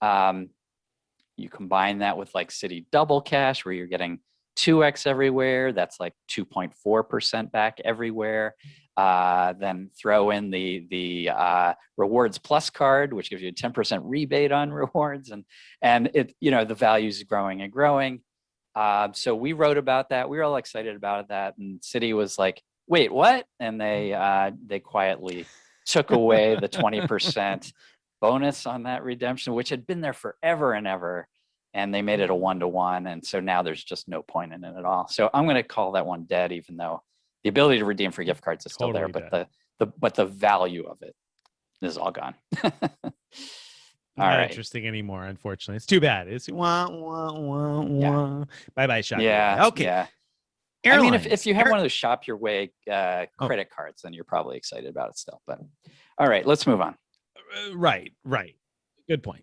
You combine that with like City Double Cash, where you're getting 2x everywhere. That's like 2.4% back everywhere. Then throw in the Rewards Plus card, which gives you a 10% rebate on rewards, and it, the value is growing and growing. So we wrote about that. We were all excited about that, and City was like, "Wait, what?" And they quietly took away the 20% bonus on that redemption, which had been there forever and ever. And they made it a 1-to-1. And so now there's just no point in it at all. So I'm going to call that one dead, even though the ability to redeem for gift cards is still there, but the value of it is all gone. Not interesting anymore, unfortunately. It's too bad. It's bye bye Shop Your Way. Okay. Yeah. Airlines. I mean, if you have one of those Shop Your Way credit cards, then you're probably excited about it still. But all right, let's move on. Right. Good point.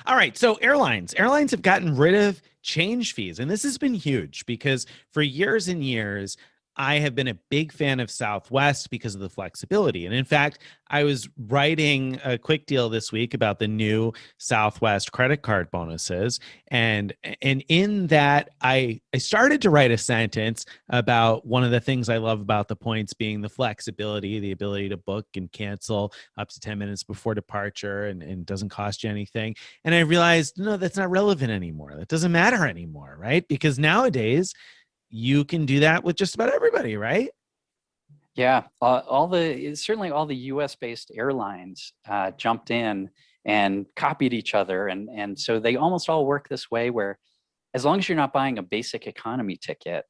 All right. So airlines have gotten rid of change fees. And this has been huge because for years and years, I have been a big fan of Southwest because of the flexibility. And in fact, I was writing a quick deal this week about the new Southwest credit card bonuses. And in that, I started to write a sentence about one of the things I love about the points being the flexibility, the ability to book and cancel up to 10 minutes before departure and doesn't cost you anything. And I realized, no, that's not relevant anymore. That doesn't matter anymore, right? Because nowadays, you can do that with just about everybody, right? Yeah, certainly all the U.S.-based airlines jumped in and copied each other, and so they almost all work this way, where as long as you're not buying a basic economy ticket,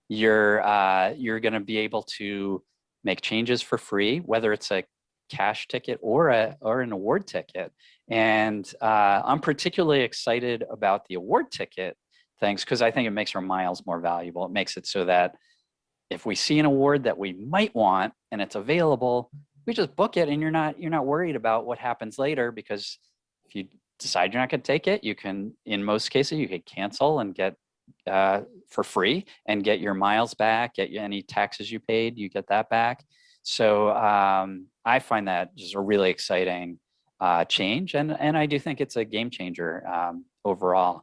you're going to be able to make changes for free, whether it's a cash ticket or an award ticket. And I'm particularly excited about the award ticket things because I think it makes our miles more valuable. It makes it so that if we see an award that we might want and it's available, we just book it, and you're not worried about what happens later, because if you decide you're not going to take it, you can, in most cases, you could cancel and get for free and get your miles back, get any taxes you paid, you get that back. So I find that just a really exciting change, and I do think it's a game changer overall.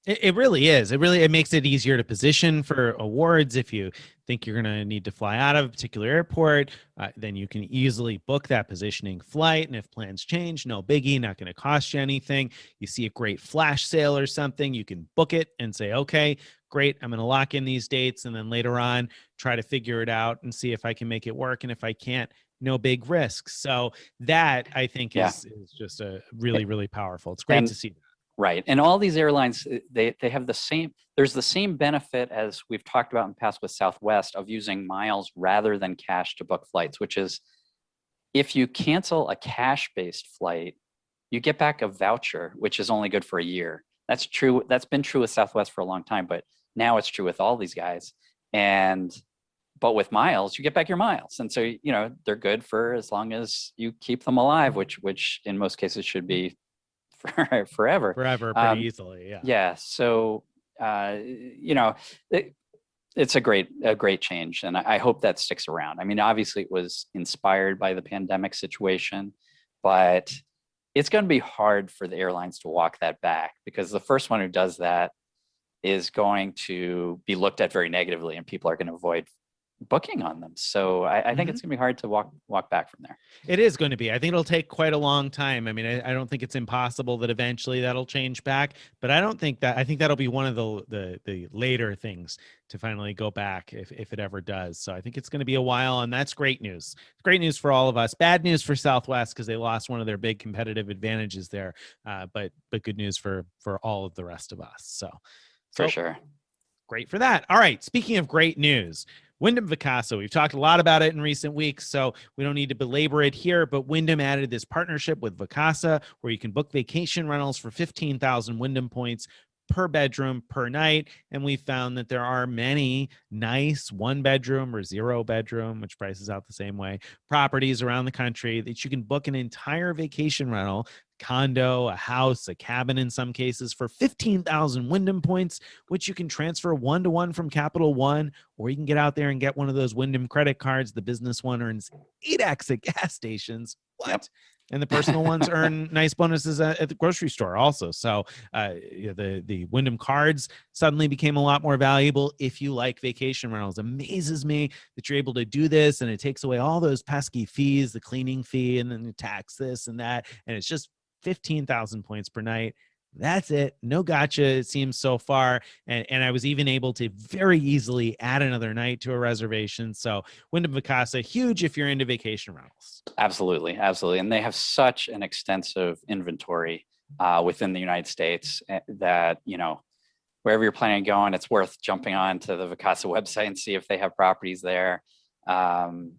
It really is. It makes it easier to position for awards. If you think you're going to need to fly out of a particular airport, then you can easily book that positioning flight. And if plans change, no biggie, not going to cost you anything. You see a great flash sale or something, you can book it and say, okay, great, I'm going to lock in these dates. And then later on, try to figure it out and see if I can make it work. And if I can't, no big risks. So that, I think, is just a really, really powerful. It's great to see that. Right. And all these airlines, they have there's the same benefit as we've talked about in the past with Southwest of using miles rather than cash to book flights, which is if you cancel a cash-based flight, you get back a voucher, which is only good for a year. That's true. That's been true with Southwest for a long time, but now it's true with all these guys. But with miles, you get back your miles. And so, they're good for as long as you keep them alive, which in most cases should be forever Pretty easily. Yeah. So it's a great change, and I hope that sticks around. I mean, obviously it was inspired by the pandemic situation, but it's going to be hard for the airlines to walk that back, because the first one who does that is going to be looked at very negatively, and people are going to avoid booking on them. So I think it's gonna be hard to walk back from there. It is going to be. I think it'll take quite a long time. I mean, I don't think it's impossible that eventually that'll change back, but I think that'll be one of the later things to finally go back if it ever does. So I think it's going to be a while, and that's great news. It's great news for all of us. Bad news for Southwest because they lost one of their big competitive advantages there. But good news for all of the rest of us. So For sure. Great for that. All right. Speaking of great news, Wyndham Vacasa, we've talked a lot about it in recent weeks, so we don't need to belabor it here, but Wyndham added this partnership with Vacasa where you can book vacation rentals for 15,000 Wyndham points per bedroom per night. And we found that there are many nice 1-bedroom or 0-bedroom, which prices out the same way, properties around the country that you can book an entire vacation rental, condo, a house, a cabin in some cases, for 15,000 Wyndham points, which you can transfer 1-to-1 from Capital One, or you can get out there and get one of those Wyndham credit cards. The business one earns 8x at gas stations. What? Yep. And the personal ones earn nice bonuses at the grocery store also. So the Wyndham cards suddenly became a lot more valuable if you like vacation rentals. Amazes me that you're able to do this, and it takes away all those pesky fees, the cleaning fee, and then the tax this and that. And it's just 15,000 points per night. That's it. No gotcha, it seems so far. And I was even able to very easily add another night to a reservation. So Wyndham Vacasa, huge if you're into vacation rentals. Absolutely. And they have such an extensive inventory within the United States that, wherever you're planning on going, it's worth jumping on to the Vacasa website and see if they have properties there. I'm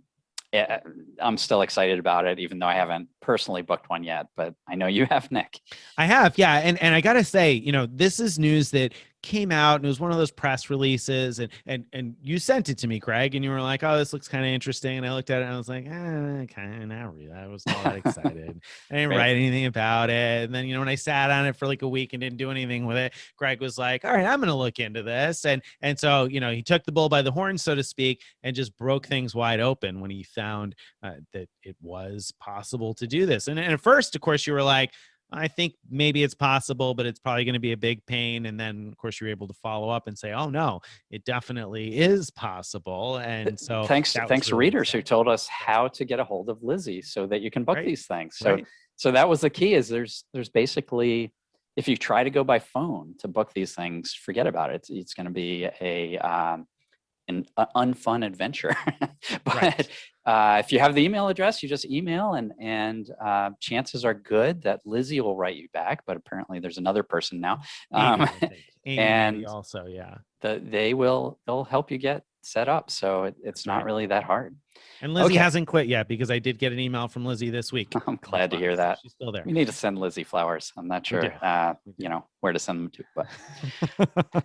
still excited about it, even though I haven't personally booked one yet, but I know you have, Nick. I have, yeah. And I got to say, this is news that came out, and it was one of those press releases, and you sent it to me, Craig, and you were like, oh, this looks kind of interesting. And I looked at it and I was like, kind of not really. I was not that excited. I didn't write anything about it. And then, when I sat on it for like a week and didn't do anything with it, Greg was like, all right, I'm going to look into this. And so, he took the bull by the horn, so to speak, and just broke things wide open when he found that it was possible to do this. And at first, of course, you were like, I think maybe it's possible, but it's probably going to be a big pain. And then, of course, you're able to follow up and say, oh, no, it definitely is possible. And so thanks to readers who told us how to get a hold of Lizzie so that you can book these things. So that was the key, is there's basically, if you try to go by phone to book these things, forget about it. It's going to be an unfun adventure. Right. But if you have the email address, you just email, and chances are good that Lizzie will write you back. But apparently, there's another person now, Amy, I think. Amy and maybe also, yeah. they'll help you get set up. So it's That's not right. really that hard. And Lizzie Okay. hasn't quit yet, because I did get an email from Lizzie this week. I'm glad to hear that. She's still there. We need to send Lizzie flowers. I'm not We sure, do. We do. you know, where to send them to, but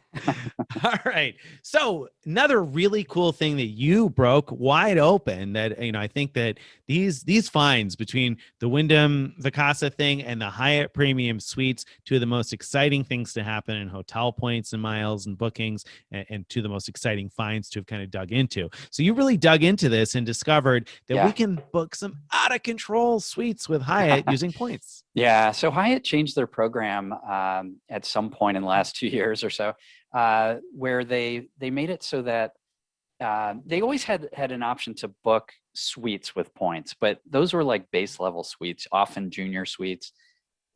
All right. So another really cool thing that you broke wide open, that, you know, I think that these finds between the Wyndham Vacasa thing and the Hyatt Premium Suites, two of the most exciting things to happen in hotel points and miles and bookings, and two of the most exciting finds to have kind of dug into. So you really dug into this and discovered that we can book some out of control suites with Hyatt using points. Yeah, so Hyatt changed their program at some point in the last 2 years or so, where they made it so that they always had an option to book suites with points, but those were like base level suites, often junior suites.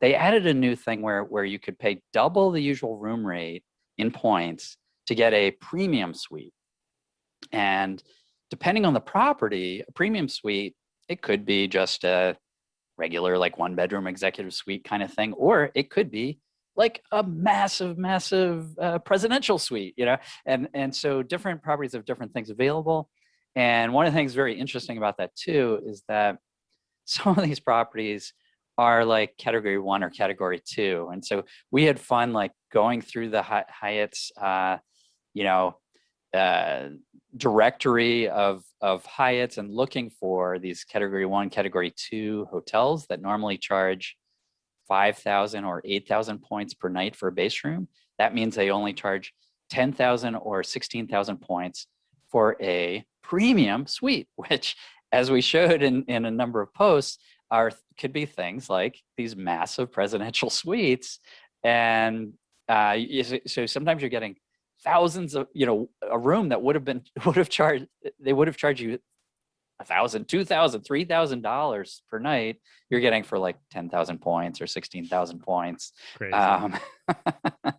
They added a new thing where you could pay double the usual room rate in points to get a premium suite. And depending on the property, a premium suite, it could be just a regular like 1-bedroom executive suite kind of thing, or it could be like a massive presidential suite, you know. And so different properties have different things available. And one of the things very interesting about that too is that some of these properties are like category 1 or category 2, and so we had fun like going through the Hyatt's you know, directory of Hyatts and looking for these category 1, category 2 hotels that normally charge 5,000 or 8,000 points per night for a base room. That means they only charge 10,000 or 16,000 points for a premium suite, which, as we showed in a number of posts, could be things like these massive presidential suites. And so sometimes you're getting thousands of, you know, a room that would have charged you $1,000, $2,000, $3,000 per night, you're getting for like 10,000 points or 16,000 points. Crazy.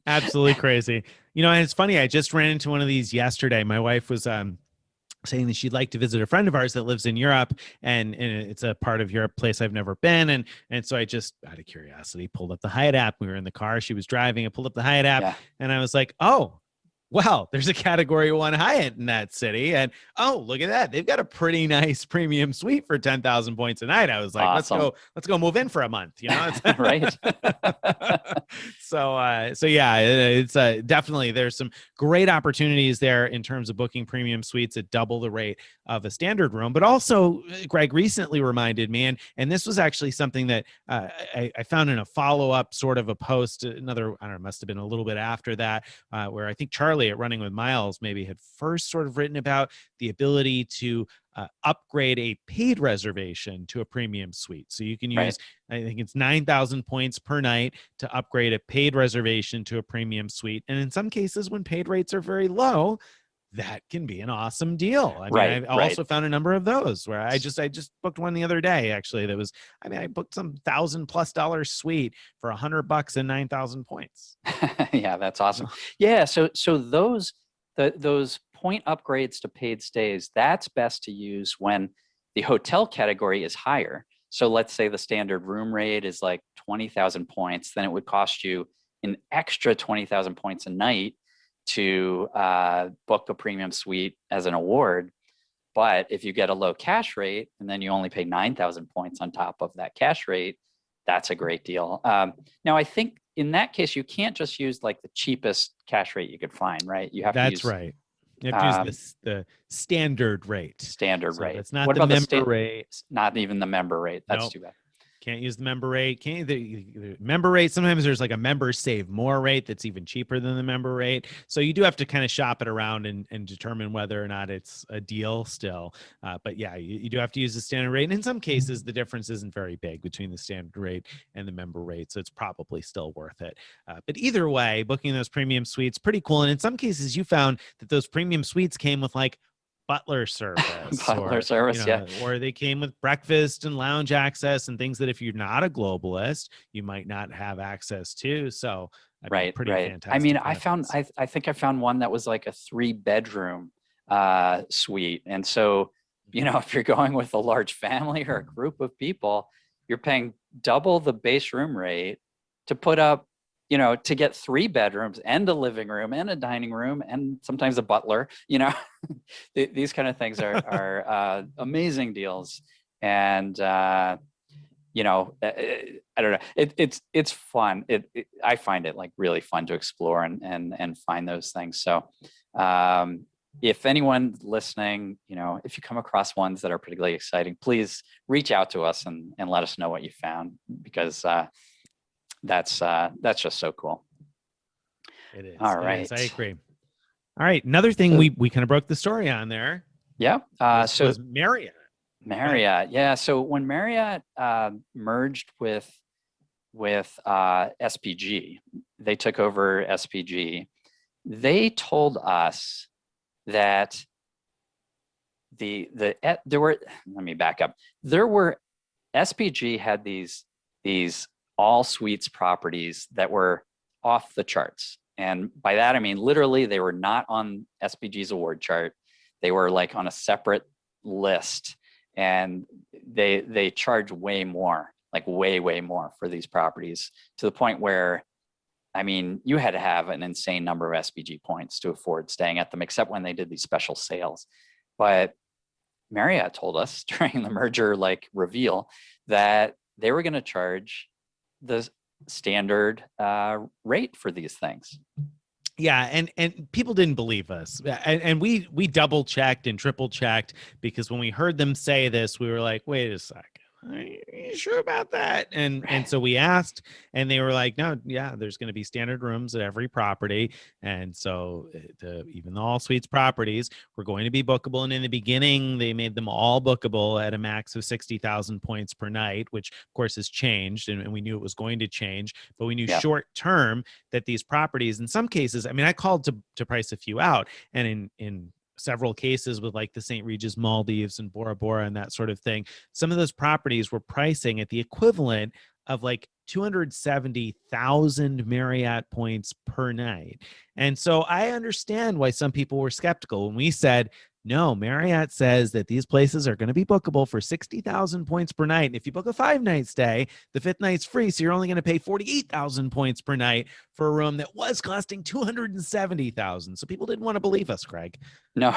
Absolutely crazy. You know, and it's funny, I just ran into one of these yesterday. My wife was saying that she'd like to visit a friend of ours that lives in Europe, and it's a part of Europe place I've never been. And so I just, out of curiosity, pulled up the Hyatt app. We were in the car, she was driving. I pulled up the Hyatt app, and I was like, oh, wow, there's a category 1 Hyatt in that city. And oh, look at that. They've got a pretty nice premium suite for 10,000 points a night. I was like, awesome. let's go move in for a month, you know? Right. So yeah, it's definitely, there's some great opportunities there in terms of booking premium suites at double the rate of a standard room. But also, Greg recently reminded me, and this was actually something that I found in a follow-up sort of a post, another, I don't know, must have been a little bit after that, where I think Charlie at Running with Miles maybe had first sort of written about the ability to upgrade a paid reservation to a premium suite. So you can use, I think it's 9,000 points per night to upgrade a paid reservation to a premium suite. And in some cases, when paid rates are very low, that can be an awesome deal. I mean, I also found a number of those where I just booked one the other day, actually. That was, I mean, I booked some $1,000+ suite for $100 and 9,000 points. Yeah, that's awesome. Yeah. So those point upgrades to paid stays, that's best to use when the hotel category is higher. So let's say the standard room rate is like 20,000 points, then it would cost you an extra 20,000 points a night to book a premium suite as an award. But if you get a low cash rate and then you only pay 9,000 points on top of that cash rate, that's a great deal. Now, I think in that case, you can't just use like the cheapest cash rate you could find, right? You have to use, right. You have to use the standard rate. Standard rate. It's not what the about member rate. Not even the member rate. That's too bad. Can't use the member rate. The member rate, sometimes there's like a member save more rate that's even cheaper than the member rate. So you do have to kind of shop it around and determine whether or not it's a deal still. But yeah, you do have to use the standard rate. And in some cases, the difference isn't very big between the standard rate and the member rate. So it's probably still worth it. But either way, booking those premium suites, pretty cool. And in some cases, you found that those premium suites came with like butler service, or they came with breakfast and lounge access and things that if you're not a globalist, you might not have access to. So pretty fantastic. I mean, I think I found one that was like a 3-bedroom suite. And so, if you're going with a large family or a group of people, you're paying double the base room rate to put up, to get 3 bedrooms and a living room and a dining room and sometimes a butler. These kind of things are amazing deals. And I don't know. It's fun. I find it like really fun to explore and find those things. So if anyone listening, if you come across ones that are particularly exciting, please reach out to us and let us know what you found, because that's just so cool. It is. All It right. is. I agree. All right. Another thing we kind of broke the story on there. Yeah. Was Marriott. Marriott. Yeah. So when Marriott merged with SPG, they took over SPG. They told us that let me back up. There were SPG had these all suites properties that were off the charts. And by that, I mean, literally they were not on SPG's award chart. They were like on a separate list, and they charge way more, like way more for these properties, to the point where, I mean, you had to have an insane number of SPG points to afford staying at them, except when they did these special sales. But Marriott told us during the merger reveal that they were going to charge the standard rate for these things. Yeah, and people didn't believe us, and we double checked and triple checked, because when we heard them say this, we were like, wait a second, are you sure about that? And so we asked, and they were like, no, yeah, there's going to be standard rooms at every property, and so even the all suites properties were going to be bookable. And in the beginning, they made them all bookable at a max of 60,000 points per night, which of course has changed, and we knew it was going to change, but we knew short term that these properties, in some cases, I mean, I called to price a few out, and in several cases with like the St. Regis Maldives and Bora Bora and that sort of thing, some of those properties were pricing at the equivalent of like 270,000 Marriott points per night. And so I understand why some people were skeptical when we said, no, Marriott says that these places are going to be bookable for 60,000 points per night. And if you book a 5-night stay, the 5th night's free. So you're only going to pay 48,000 points per night for a room that was costing 270,000. So people didn't want to believe us, Craig. No,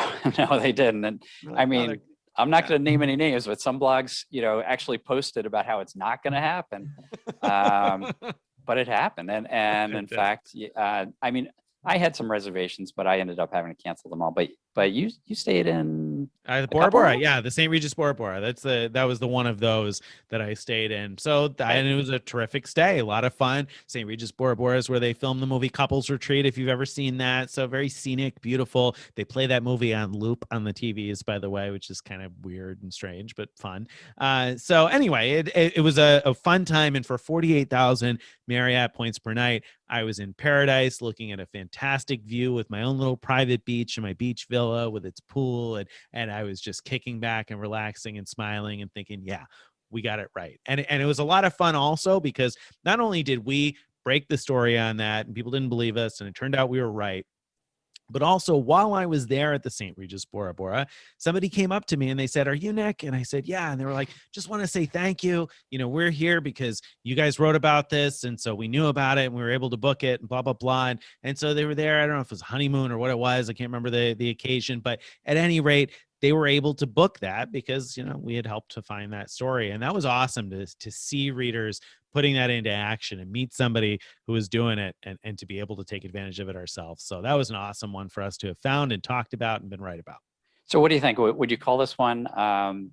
they didn't. And I mean, I'm not going to name any names, but some blogs, actually posted about how it's not going to happen. But it happened. And in fact, I mean, I had some reservations, but I ended up having to cancel them all. But you stayed in the Bora Bora, yeah, the St. Regis Bora Bora. That was the one of those that I stayed in. So and it was a terrific stay, a lot of fun. St. Regis Bora Bora is where they filmed the movie Couples Retreat, if you've ever seen that. So very scenic, beautiful. They play that movie on loop on the TVs, by the way, which is kind of weird and strange, but fun. So anyway, it was a fun time, and for 48,000 Marriott points per night, I was in paradise looking at a fantastic view with my own little private beach and my beach villa with its pool. And I was just kicking back and relaxing and smiling and thinking, yeah, we got it right. And it was a lot of fun also, because not only did we break the story on that and people didn't believe us, and it turned out we were right, but also while I was there at the St. Regis Bora Bora, somebody came up to me and they said, are you Nick? And I said, yeah. And they were like, just want to say thank you. We're here because you guys wrote about this. And so we knew about it and we were able to book it and blah, blah, blah. And so they were there. I don't know if it was honeymoon or what it was. I can't remember the occasion, but at any rate, they were able to book that because, we had helped to find that story. And that was awesome to see readers putting that into action and meet somebody who was doing it and to be able to take advantage of it ourselves. So that was an awesome one for us to have found and talked about and been right about. So what do you think? Would you call this one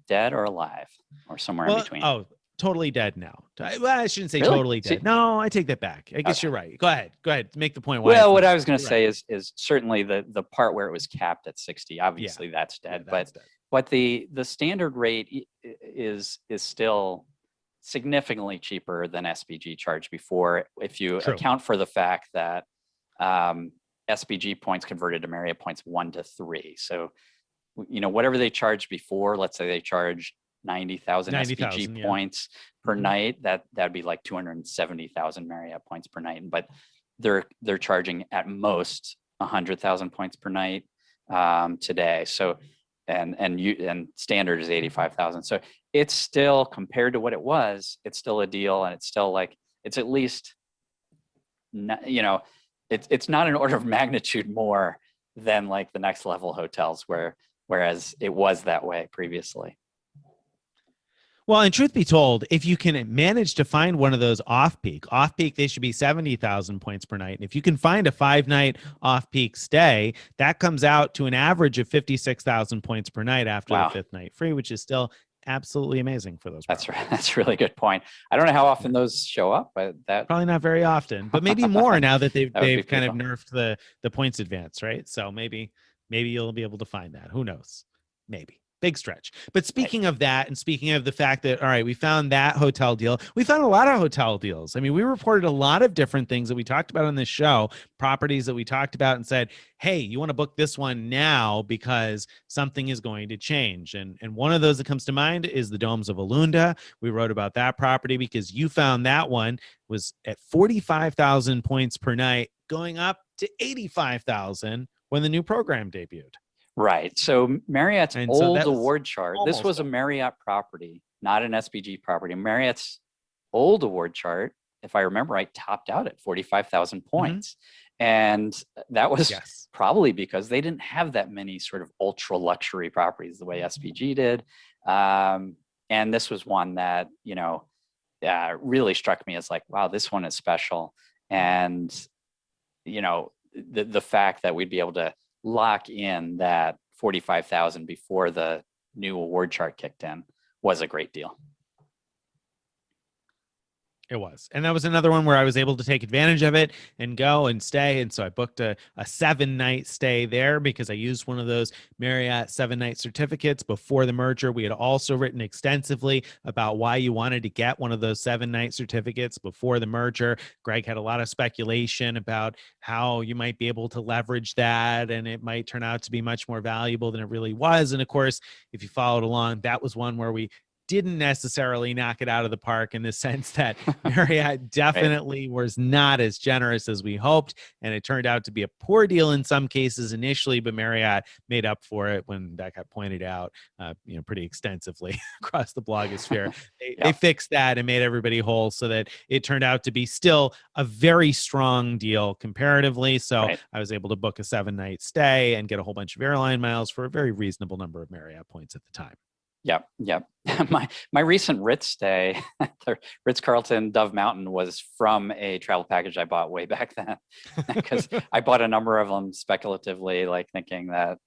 dead or alive, or somewhere in between? Oh, totally dead now. Well, I shouldn't say Really? totally dead. No, I take that back. I guess you're right. Go ahead. Make the point. Well, what I was going to say is certainly the part where it was capped at 60. Obviously, that's dead. Yeah, that's dead. But the standard rate is still significantly cheaper than SPG charged before, if you account for the fact that SPG points converted to Marriott points 1 to 3. So, whatever they charged before, let's say they charged 90,000 SPG points per night, that'd be like 270,000 Marriott points per night. But they're charging at most 100,000 points per night. today. So, and standard is 85,000. So it's still, compared to what it was, it's still a deal, and it's still like, it's at least, it's not an order of magnitude more than like the next level hotels, whereas it was that way previously. Well, and truth be told, if you can manage to find one of those off-peak, they should be 70,000 points per night. And if you can find a 5-night off-peak stay, that comes out to an average of 56,000 points per night after Wow. the 5th night free, which is still absolutely amazing for those. That's right. That's a really good point. I don't know how often those show up, but that probably not very often, but maybe more now that they've kind of cool. nerfed the points advance, right? So maybe you'll be able to find that. Who knows? Maybe. Big stretch. But speaking of that, and speaking of the fact that, all right, we found that hotel deal. We found a lot of hotel deals. I mean, we reported a lot of different things that we talked about on this show, properties that we talked about and said, hey, you want to book this one now because something is going to change. And one of those that comes to mind is the Domes of Alunda. We wrote about that property because you found that one was at 45,000 points per night, going up to 85,000 when the new program debuted. Right. So Marriott's old award chart, this was a Marriott property, not an SPG property. Marriott's old award chart, if I remember right, topped out at 45,000 points. And that was probably because they didn't have that many sort of ultra luxury properties the way SPG did. And this was one that, really struck me as like, wow, this one is special. And, the fact that we'd be able to lock in that 45,000 before the new award chart kicked in was a great deal. It was. And that was another one where I was able to take advantage of it and go and stay. And so I booked a 7-night stay there because I used one of those Marriott 7-night certificates before the merger. We had also written extensively about why you wanted to get one of those 7-night certificates before the merger. Greg had a lot of speculation about how you might be able to leverage that and it might turn out to be much more valuable than it really was. And of course, if you followed along, that was one where we didn't necessarily knock it out of the park in the sense that Marriott definitely was not as generous as we hoped. And it turned out to be a poor deal in some cases initially, but Marriott made up for it when that got pointed out, pretty extensively across the blogosphere. They fixed that and made everybody whole so that it turned out to be still a very strong deal comparatively. So I was able to book a 7-night stay and get a whole bunch of airline miles for a very reasonable number of Marriott points at the time. Yep. My recent Ritz stay, the Ritz-Carlton Dove Mountain, was from a travel package I bought way back then, because I bought a number of them speculatively, like thinking that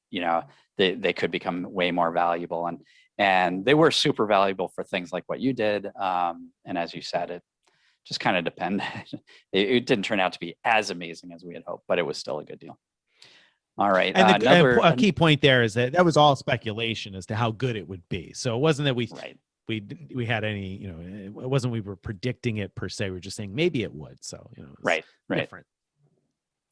they could become way more valuable, and they were super valuable for things like what you did. And as you said, it just kind of depended. It didn't turn out to be as amazing as we had hoped, but it was still a good deal. All right. And a key point there is that was all speculation as to how good it would be. So it wasn't that we had any, it wasn't we were predicting it per se. We were just saying maybe it would. So, right. Different.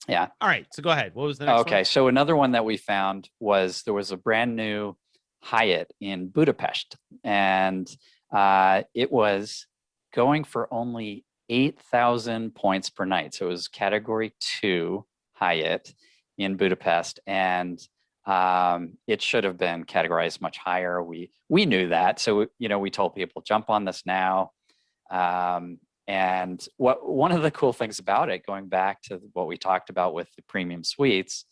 Yeah. All right. So go ahead. What was the next one? Okay. So another one that we found was there was a brand new Hyatt in Budapest, and it was going for only 8,000 points per night. So it was category 2 Hyatt in Budapest, and it should have been categorized much higher. We knew that, so we told people, jump on this now. And one of the cool things about it, going back to what we talked about with the premium suites,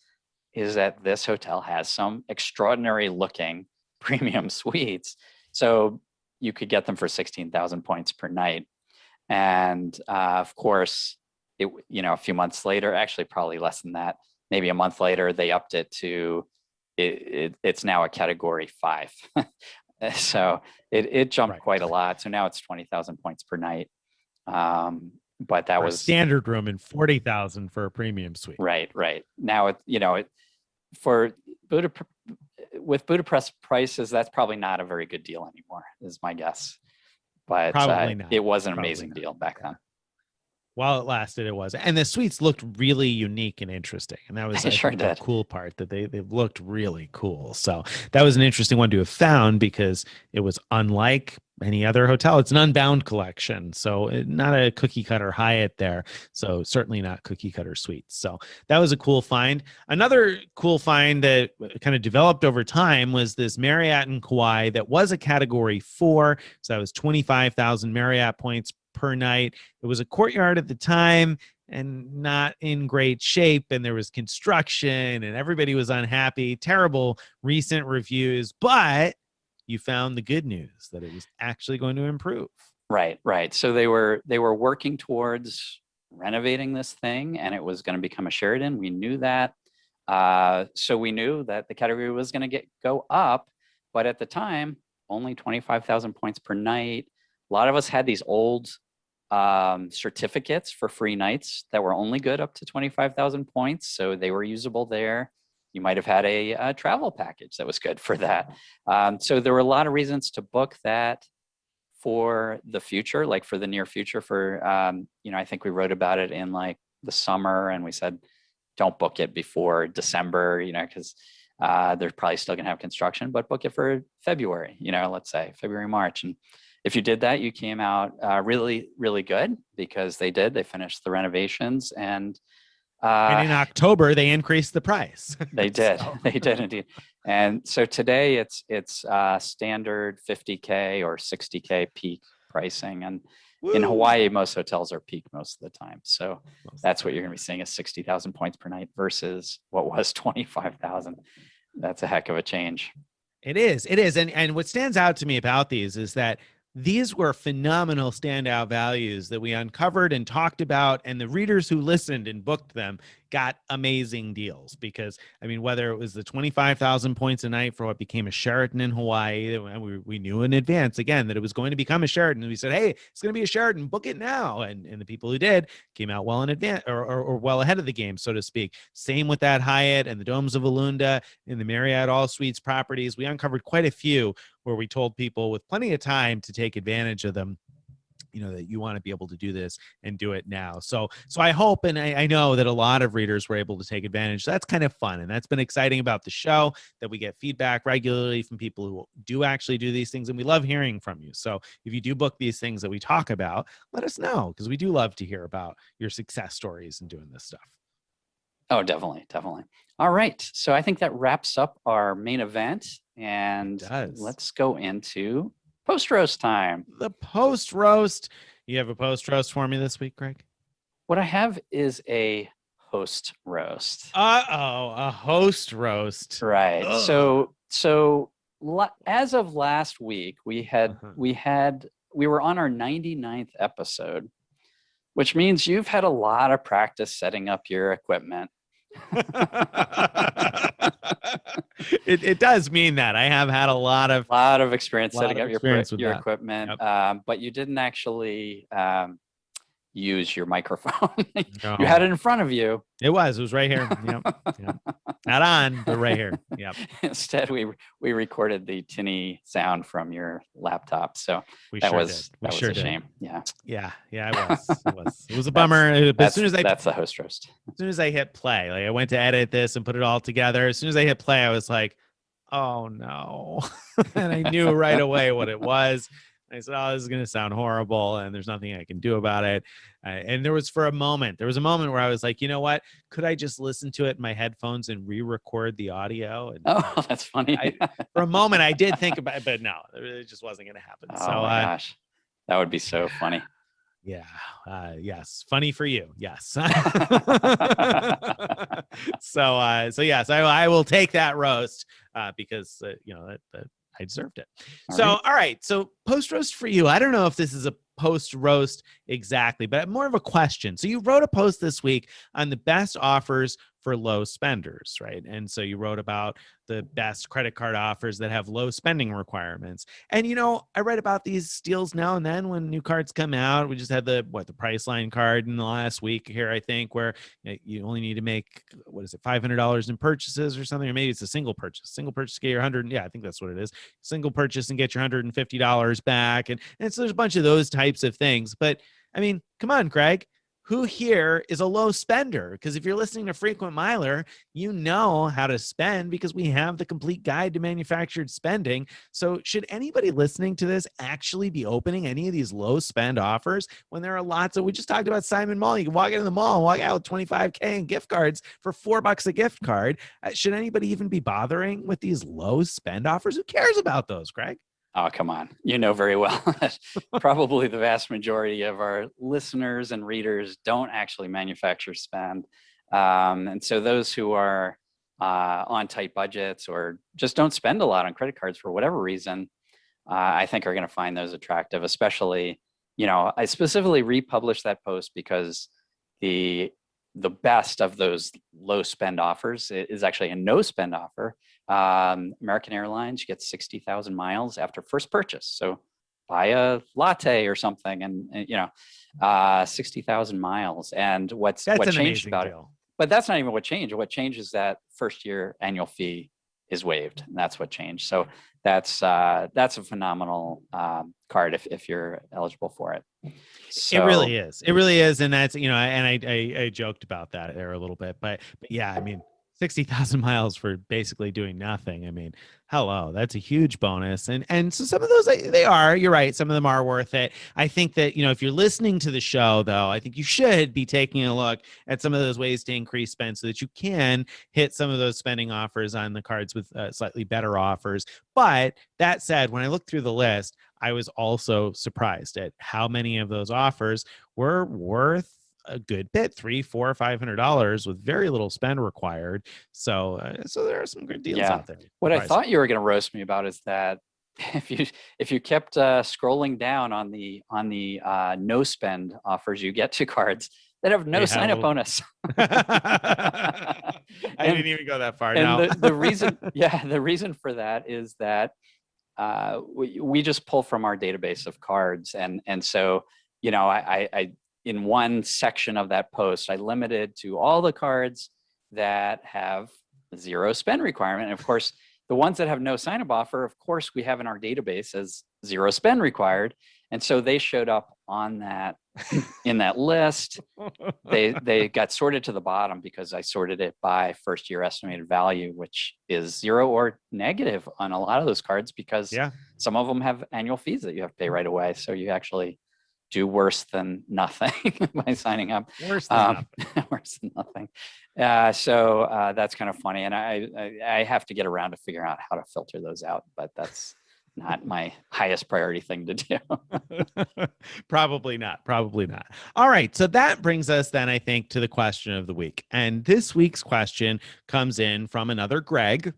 is that this hotel has some extraordinary looking premium suites. So you could get them for 16,000 points per night, and of course, a few months later, actually probably less than that, maybe a month later, they upped it to it's now a category 5. So it jumped quite a lot. So now it's 20,000 points per night. But that was a standard room and 40,000 for a premium suite. Right. Now with Budapest prices, that's probably not a very good deal anymore, is my guess. But probably not. It was an amazing deal back then. While it lasted, it was. And the suites looked really unique and interesting. And that was the cool part, that they looked really cool. So that was an interesting one to have found because it was unlike any other hotel. It's an Unbound collection, so not a cookie cutter Hyatt there. So certainly not cookie cutter suites. So that was a cool find. Another cool find that kind of developed over time was this Marriott in Kauai that was a category 4. So that was 25,000 Marriott points per night. It was a Courtyard at the time and not in great shape, and there was construction and everybody was unhappy. Terrible recent reviews, but you found the good news that it was actually going to improve. Right. So they were working towards renovating this thing, and it was going to become a Sheraton. We knew that. So we knew that the category was going to go up, but at the time, only 25,000 points per night. A lot of us had these old certificates for free nights that were only good up to 25,000 points, so they were usable there. You might have had a travel package that was good for that. So there were a lot of reasons to book that for the future, like for the near future. For I think we wrote about it in like the summer, and we said don't book it before December, because they're probably still going to have construction, but book it for February, let's say February, March. And if you did that, you came out really, really good, because they finished the renovations, and in October they increased the price. They did. They did indeed. And so today it's standard 50K or 60K peak pricing, and in Hawaii most hotels are peak most of the time. So that's what you're going to be seeing is 60,000 points per night versus what was 25,000. That's a heck of a change. It is. And what stands out to me about these is that these were phenomenal standout values that we uncovered and talked about, and the readers who listened and booked them got amazing deals. Because whether it was the 25,000 points a night for what became a Sheraton in Hawaii, we knew in advance again that it was going to become a Sheraton, and we said, hey, it's going to be a Sheraton, book it now. And the people who did came out well in advance, or well ahead of the game, so to speak. Same with that Hyatt and the Domes of Alunda and the Marriott All Suites properties. We uncovered quite a few where we told people with plenty of time to take advantage of them, that you want to be able to do this and do it now. So I hope, and I know that a lot of readers were able to take advantage. So that's kind of fun. And that's been exciting about the show, that we get feedback regularly from people who do actually do these things. And we love hearing from you. So if you do book these things that we talk about, let us know, because we do love to hear about your success stories in doing this stuff. Oh, definitely. All right. So I think that wraps up our main event, and let's go into post roast time. The post roast. You have a post roast for me this week, Greg? What I have is a host roast. A host roast. Right. Ugh. So as of last week, we were on our 99th episode, which means you've had a lot of practice setting up your equipment. It does mean that I have had a lot of experience setting up your equipment. Yep. But you didn't actually use your microphone. No. You had it in front of you. It was right here. Yep. Not on, but right here. Yep. Instead, we recorded the tinny sound from your laptop. So that was a shame. Yeah, it was a bummer. But that's the host roast. As soon as I hit play, like I went to edit this and put it all together. As soon as I hit play, I was like, oh no. And I knew right away what it was. I said, oh, this is going to sound horrible, and there's nothing I can do about it. And there was a moment where I was like, you know what? Could I just listen to it in my headphones and re-record the audio? And oh, that's funny. For a moment, I did think about it, but no, it just wasn't going to happen. Oh my gosh, that would be so funny. Yeah. Yes. Funny for you. Yes. So yes, I will take that roast because that I deserved it. All right. So post roast for you. I don't know if this is a post roast exactly, but more of a question. So you wrote a post this week on the best offers for low spenders, right? And so you wrote about the best credit card offers that have low spending requirements. And, I read about these deals now and then when new cards come out. We just had the Priceline card in the last week here, I think, where you only need to make, $500 in purchases or something, or maybe it's a single purchase, get your 100. Yeah, I think that's what it is. Single purchase and get your $150 back. And so there's a bunch of those types of things. But I mean, come on, Greg. who here is a low spender? Because if you're listening to Frequent Miler, you know how to spend because we have the complete guide to manufactured spending. So should anybody listening to this actually be opening any of these low spend offers when there are lots of, we just talked about Simon Mall. You can walk into the mall and walk out with 25K in gift cards for $4 a gift card. Should anybody even be bothering with these low spend offers? Who cares about those, Greg? Oh, come on. You know very well that probably the vast majority of our listeners and readers don't actually manufacture spend. And so those who are on tight budgets or just don't spend a lot on credit cards for whatever reason, I think are going to find those attractive, especially, I specifically republished that post because the best of those low spend offers is actually a no spend offer. American Airlines, you get 60,000 miles after first purchase. So buy a latte or something and 60,000 miles. And what changed about it, but that's not even what changed. What changed is that first year annual fee is waived. And that's what changed. So that's a phenomenal card if you're eligible for it. So, it really is. And that's, and I joked about that there a little bit, but yeah, I mean, 60,000 miles for basically doing nothing. I mean, hello, that's a huge bonus. And so some of those, you're right. Some of them are worth it. I think that, if you're listening to the show though, I think you should be taking a look at some of those ways to increase spend so that you can hit some of those spending offers on the cards with slightly better offers. But that said, when I looked through the list, I was also surprised at how many of those offers were worth a good bit, $300, $400, $500 with very little spend required. So there are some good deals out there. What I thought you were going to roast me about is that if you kept scrolling down on the no spend offers, you get to cards that have no sign up bonus. I didn't even go that far. And the reason for that is that we just pull from our database of cards, and so I in one section of that post, I limited to all the cards that have zero spend requirement. And of course, the ones that have no sign-up offer, of course, we have in our database as zero spend required. And so they showed up on that in that list. They got sorted to the bottom because I sorted it by first year estimated value, which is zero or negative on a lot of those cards because some of them have annual fees that you have to pay right away. So you actually do worse than nothing by signing up. Worse than nothing. So that's kind of funny. And I have to get around to figure out how to filter those out, but that's not my highest priority thing to do. Probably not. All right. So that brings us then, I think, to the question of the week. And this week's question comes in from another Greg.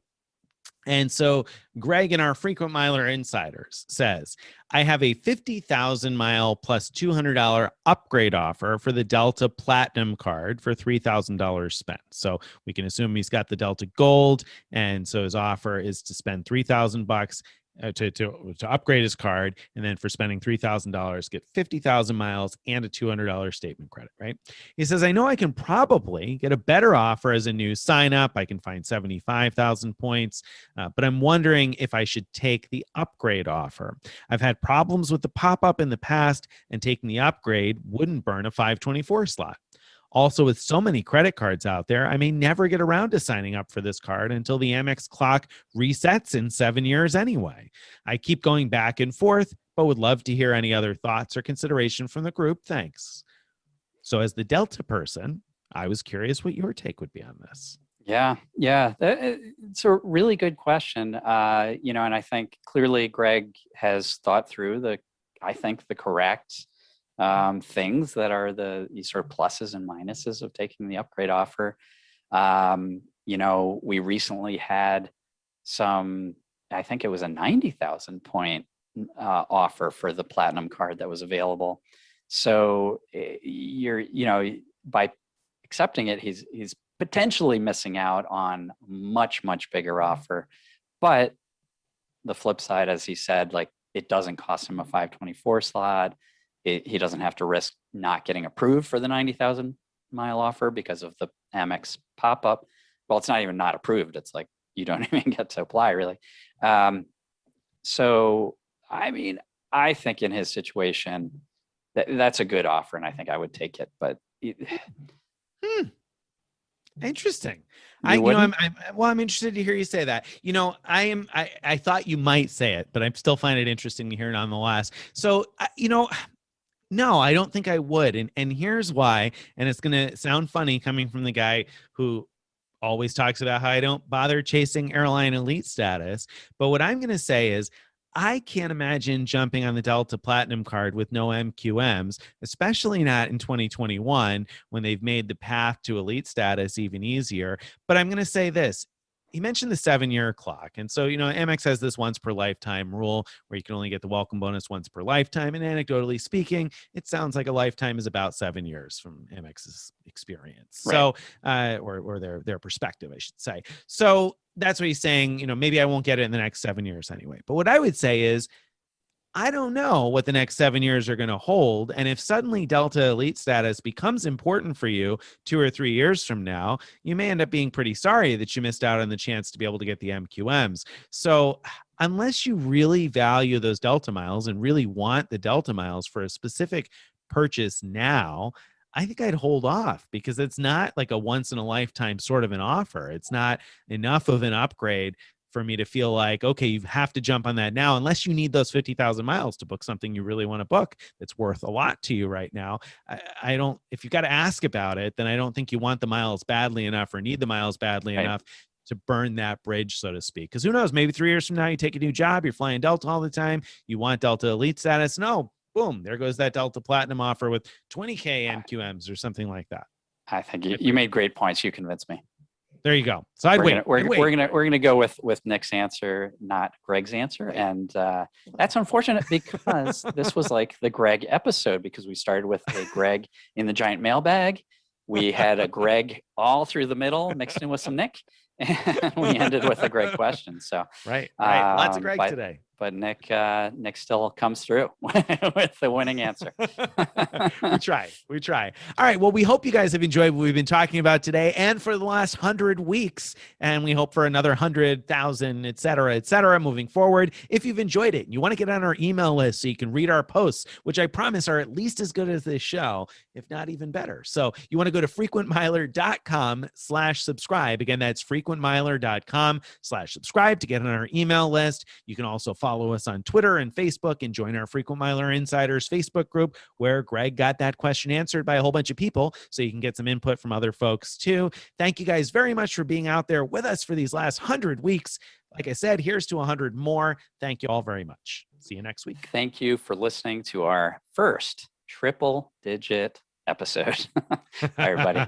And so Greg in our Frequent Miler Insiders says, I have a 50,000 mile plus $200 upgrade offer for the Delta Platinum card for $3,000 spent. So we can assume he's got the Delta Gold. And so his offer is to spend $3,000 to upgrade his card, and then for spending $3,000 get 50,000 miles and a $200 statement credit, right? He says, I know I can probably get a better offer as a new sign up. I can find 75,000 points, but I'm wondering if I should take the upgrade offer. I've had problems with the pop-up in the past, and taking the upgrade wouldn't burn a 524 slot. Also, with so many credit cards out there, I may never get around to signing up for this card until the Amex clock resets in 7 years anyway. I keep going back and forth, but would love to hear any other thoughts or consideration from the group. Thanks. So as the Delta person, I was curious what your take would be on this. Yeah. It's a really good question. And I think clearly Greg has thought through the correct things that are the sort of pluses and minuses of taking the upgrade offer. We recently had I think it was a 90,000 point offer for the Platinum card that was available. So by accepting it, he's potentially missing out on much, much bigger offer. But the flip side, as he said, like it doesn't cost him a 524 slot. He doesn't have to risk not getting approved for the 90,000 mile offer because of the Amex pop-up. Well, it's not even not approved. It's like you don't even get to apply, really. So, I mean, I think in his situation, that's a good offer, and I think I would take it. But Interesting. wouldn't? I'm interested to hear you say that. I thought you might say it, but I still find it interesting to hear nonetheless. So, no, I don't think I would. And here's why. And it's going to sound funny coming from the guy who always talks about how I don't bother chasing airline elite status. But what I'm going to say is I can't imagine jumping on the Delta Platinum card with no MQMs, especially not in 2021 when they've made the path to elite status even easier. But I'm going to say this. He mentioned the 7-year clock. And so, Amex has this once per lifetime rule where you can only get the welcome bonus once per lifetime. And anecdotally speaking, it sounds like a lifetime is about 7 years from Amex's experience. Right. So, or their perspective, I should say. So that's what he's saying. Maybe I won't get it in the next 7 years anyway. But what I would say is, I don't know what the next 7 years are going to hold. And if suddenly Delta Elite status becomes important for you 2 or 3 years from now, you may end up being pretty sorry that you missed out on the chance to be able to get the MQMs. So unless you really value those Delta miles and really want the Delta miles for a specific purchase now, I think I'd hold off because it's not like a once in a lifetime sort of an offer. It's not enough of an upgrade for me to feel like, okay, you have to jump on that now, unless you need those 50,000 miles to book something you really want to book that's worth a lot to you right now. I don't, if you got to ask about it, then I don't think you want the miles badly enough or need the miles badly enough to burn that bridge, so to speak. Because who knows, maybe 3 years from now, you take a new job, you're flying Delta all the time, you want Delta Elite status. No, boom, there goes that Delta Platinum offer with 20K MQMs or something like that. I think you made great points. You convinced me. There you go. So I'd wait. We're gonna go with Nick's answer, not Greg's answer, and that's unfortunate because this was like the Greg episode because we started with a Greg in the giant mailbag, we had a Greg all through the middle mixed in with some Nick, and we ended with a Greg question. So right, lots of Greg today. But Nick still comes through with the winning answer. We try. All right. Well, we hope you guys have enjoyed what we've been talking about today and for the last 100 weeks. And we hope for another 100,000, et cetera, moving forward. If you've enjoyed it and you want to get on our email list so you can read our posts, which I promise are at least as good as this show, if not even better. So you want to go to frequentmiler.com/subscribe. Again, that's frequentmiler.com/subscribe to get on our email list. You can also follow us on Twitter and Facebook and join our Frequent Miler Insiders Facebook group where Greg got that question answered by a whole bunch of people so you can get some input from other folks too. Thank you guys very much for being out there with us for these last 100 weeks. Like I said, here's to 100 more. Thank you all very much. See you next week. Thank you for listening to our first triple digit episode. Bye, everybody.